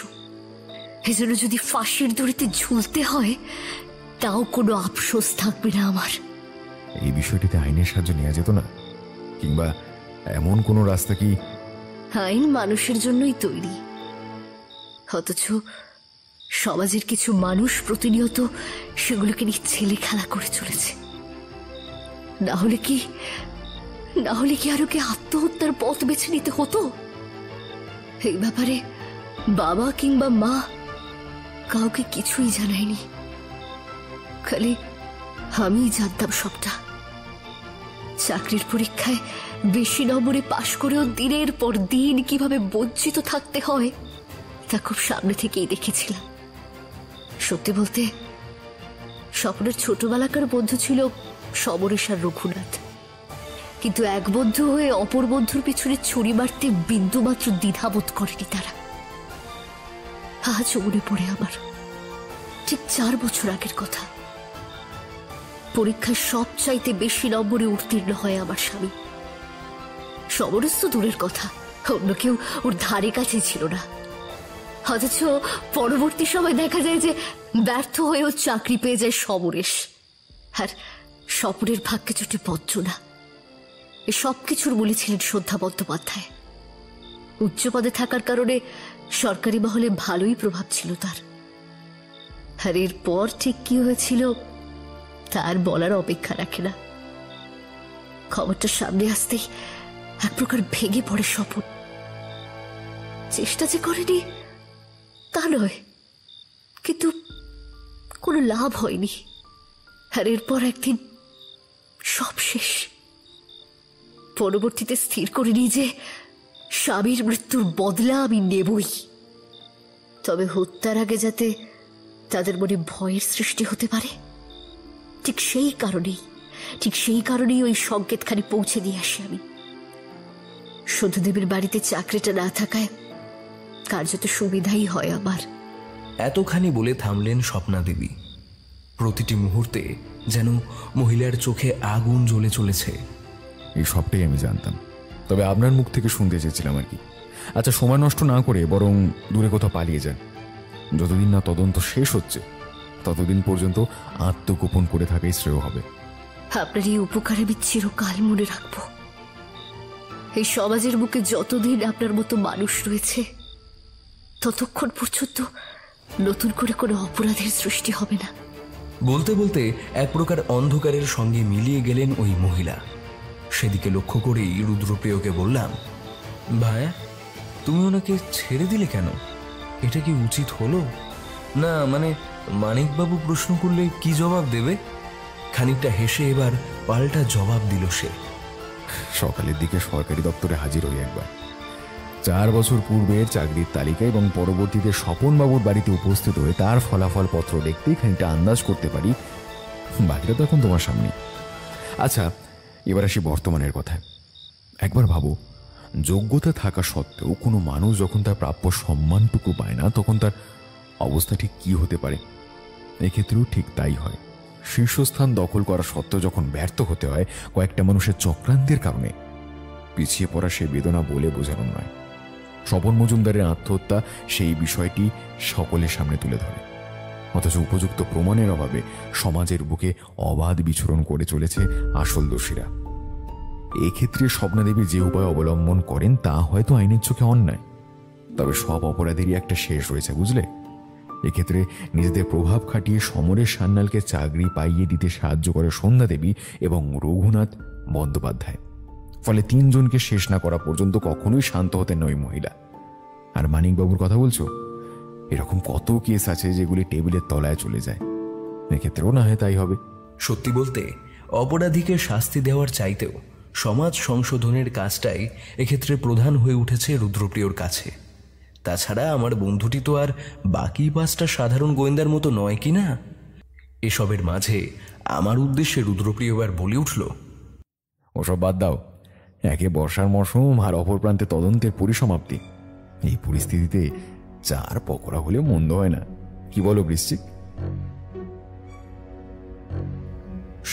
Speaker 6: এজন্য যদি ফাঁসির দড়িতে ঝুলতে হয় তাও কোনো আফসোস থাকবে না আমার।
Speaker 3: এই বিষয়টিতে আইনের সাহায্য নেওয়া যেত না? কিংবা এমন কোনো রাস্তা কি?
Speaker 6: আইন মানুষের জন্যই তৈরি, অথচ সমাজের কিছু মানুষ প্রতিনিয়ত সেগুলোকে নিয়ে ছেলে খেলা করে চলেছে। না হলে কি আরো কি আত্মহত্যার পথ বেছে নিতে হতো? এই ব্যাপারে বাবা কিংবা মা কাউকে কিছুই জানায়নি, খালি আমি জানতাম সবটা। চাকরির পরীক্ষায় বেশি নম্বরে পাশ করেও দিনের পর দিন কিভাবে বঞ্চিত থাকতে হয় তা খুব সামনে থেকেই দেখেছিলাম। সত্যি বলতে স্বপ্নের ছোটবেলাকার বন্ধু ছিল সমরেশ আর রঘুনাথ, কিন্তু এক বন্ধু হয়ে অপর বন্ধুর পিছনে ছুরি মারতে বিন্দুমাত্র দ্বিধাবোধ করেনি তারা। আজ মনে পড়ে আমার ঠিক 4 বছর আগের কথা। পরীক্ষায় সবচাইতে বেশি নম্বরে উত্তীর্ণ হয় আমার স্বামী। সমরেশ তো দূরের কথা, অন্য কেউ ওর ধারে কাছে ছিল না। অথচ পরবর্তী সময় দেখা যায় যে ব্যর্থ হয়েও চাকরি পেয়ে যায় সমরেশ, আর স্বপনের ভাগ্যে জোটে বজ্রনা। এ সব কিছুর মূলে ছিলেন সন্ধ্যা বন্দ্যোপাধ্যায়। উচ্চ পদে থাকার কারণে সরকারি মহলে ভালোই প্রভাব ছিল তার। আর এরপর ঠিক কি হয়েছিল তার বলার অপেক্ষা রাখে না। খবরটা সামনে আসতেই এক প্রকার ভেঙে পড়ে স্বপন। চেষ্টা যে করেনি তা নয়, কিন্তু কোনো লাভ হয়নি। আর এরপর একদিন সব শেষ। পরবর্তীতে স্থির করে নিই যে স্বামীর মৃত্যুর বদলা আমি নেবই, তবে হত্যার আগে যাতে তাদের মনে ভয়ের সৃষ্টি হতে পারে ঠিক সেই কারণেই ওই সংকেতখানি পৌঁছে দিয়ে আসি আমি। সন্ধ্যাদেবীর বাড়িতে চাকরিটা না থাকায় কার্যত সুবিধাই হয় আমার।
Speaker 1: এতখানি বলে থামলেন স্বপ্না দেবী। প্রতিটি মুহূর্তে যেন মহিলার চোখে আগুন জ্বলে চলেছে।
Speaker 3: এই সবটাই আমি জানতাম, তবে আপনার মুখ থেকে শুনতে চেয়েছিলাম আর কি। আচ্ছা, সময় নষ্ট না করে বরং দূরে কোথাও পালিয়ে যান। যতদিন না তদন্ত শেষ হচ্ছে ততদিন পর্যন্ত আত্মগোপন করে থাকাই শ্রেয় হবে।
Speaker 6: আপনার এই উপকারে আমি চিরকাল মনে রাখবো। এই সমাজের বুকে যতদিন আপনার মতো মানুষ রয়েছে ততক্ষণ পর্যন্ত নতুন করে কোনো অপরাধের সৃষ্টি হবে না।
Speaker 1: বলতে বলতে এক প্রকার অন্ধকারের সঙ্গে মিলিয়ে গেলেন ওই মহিলা। সেদিকে লক্ষ্য করেই রুদ্রপ্রিয়কে বললাম, ভায়া, তুমি ওনাকে ছেড়ে দিলে কেন? এটা কি উচিত হলো? না মানে মানিকবাবু প্রশ্ন করলে কি জবাব দেবে? খানিকটা হেসে এবার পাল্টা জবাব দিল সে।
Speaker 3: সকালের দিকে সরকারি দপ্তরে হাজির হই একবার। 4 বছর পূর্বের চাকরির তালিকা এবং পরবর্তীতে স্বপনবাবুর বাড়িতে উপস্থিত হয়ে তার ফলাফল পত্র দেখতেই খানিকটা আন্দাজ করতে পারি। বাকিটা তো এখন তোমার সামনে। আচ্ছা, এবার আসি বর্তমানের কথায়। একবার ভাবো, যোগ্যতা থাকা সত্ত্বেও কোনো মানুষ যখন তার প্রাপ্য সম্মানটুকু পায় না তখন তার অবস্থা ঠিক কি হতে পারে। এক্ষেত্রেও ঠিক তাই হয়। শীর্ষস্থান দখল করা সত্ত্বেও যখন ব্যর্থ হতে হয় কয়েকটা মানুষের চক্রান্তের কারণে, পিছিয়ে পড়া সে বেদনা বলে বোঝানো নয়। স্বপন মজুমদারের আত্মহত্যা সেই বিষয়টি সকলের সামনে তুলে ধরে। অথচ উপযুক্ত প্রমাণের অভাবে সমাজের বুকে অবাধ বিচরণ করে চলেছে আসল দোষীরা। এক্ষেত্রে স্বপ্নাদেবী যে উপায় অবলম্বন করেন তা হয়তো আইনের চোখে অন্যায়, তবে সব অপরাধেরই একটা শেষ রয়েছে, বুঝলে? এক্ষেত্রে নিজেদের প্রভাব খাটিয়ে সমরেশ সান্যালকে চাকরি পাইয়ে দিতে সাহায্য করে সন্ধ্যা দেবী এবং রঘুনাথ বন্দ্যোপাধ্যায়। ফলে তিনজনকে শেষ না করা পর্যন্ত কখনোই শান্ত হতেন না ওই মহিলা। আর মানিকবাবুর কথা বলছো, এরকম কত কেস আছে যেগুলি টেবিলের তলায় চলে যায়। এক্ষেত্রেও না হয় তাই হবে।
Speaker 1: সত্যি বলতে অপরাধীকে শাস্তি দেওয়ার চাইতেও সমাজ সংশোধনের কাজটাই এক্ষেত্রে প্রধান হয়ে উঠেছে রুদ্রপ্রিয়র কাছে। তাছাড়া আমার বন্ধুটি তো আর বাকি 5টা সাধারণ গোয়েন্দার মতো নয় কি না? এসবের মাঝে আমার উদ্দেশ্যে রুদ্রপ্রিয় এবার বলে উঠল,
Speaker 3: ওসব বাদ দাও। একে বর্ষার মরশুম আর অপর প্রান্তে তদন্তের পরিসমাপ্তি। এই পরিস্থিতিতে চার পকোড়া হলে মন্দ হয় না, কি বলো বৃশ্চিক?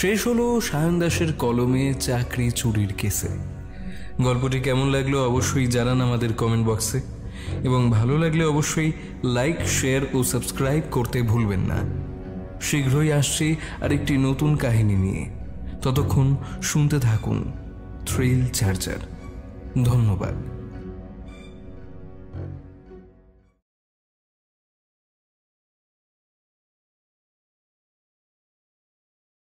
Speaker 1: শেষ হলো সায়ন দাসের কলমে চাকরি চুরির কেসে। গল্পটি কেমন লাগলো অবশ্যই জানান আমাদের কমেন্ট বক্সে, এবং ভালো লাগলে অবশ্যই লাইক, শেয়ার ও সাবস্ক্রাইব করতে ভুলবেন না। শীঘ্রই আসছি আরেকটি নতুন কাহিনী নিয়ে। ততক্ষণ শুনতে থাকুন থ্রিল চার্জার। ধন্যবাদ।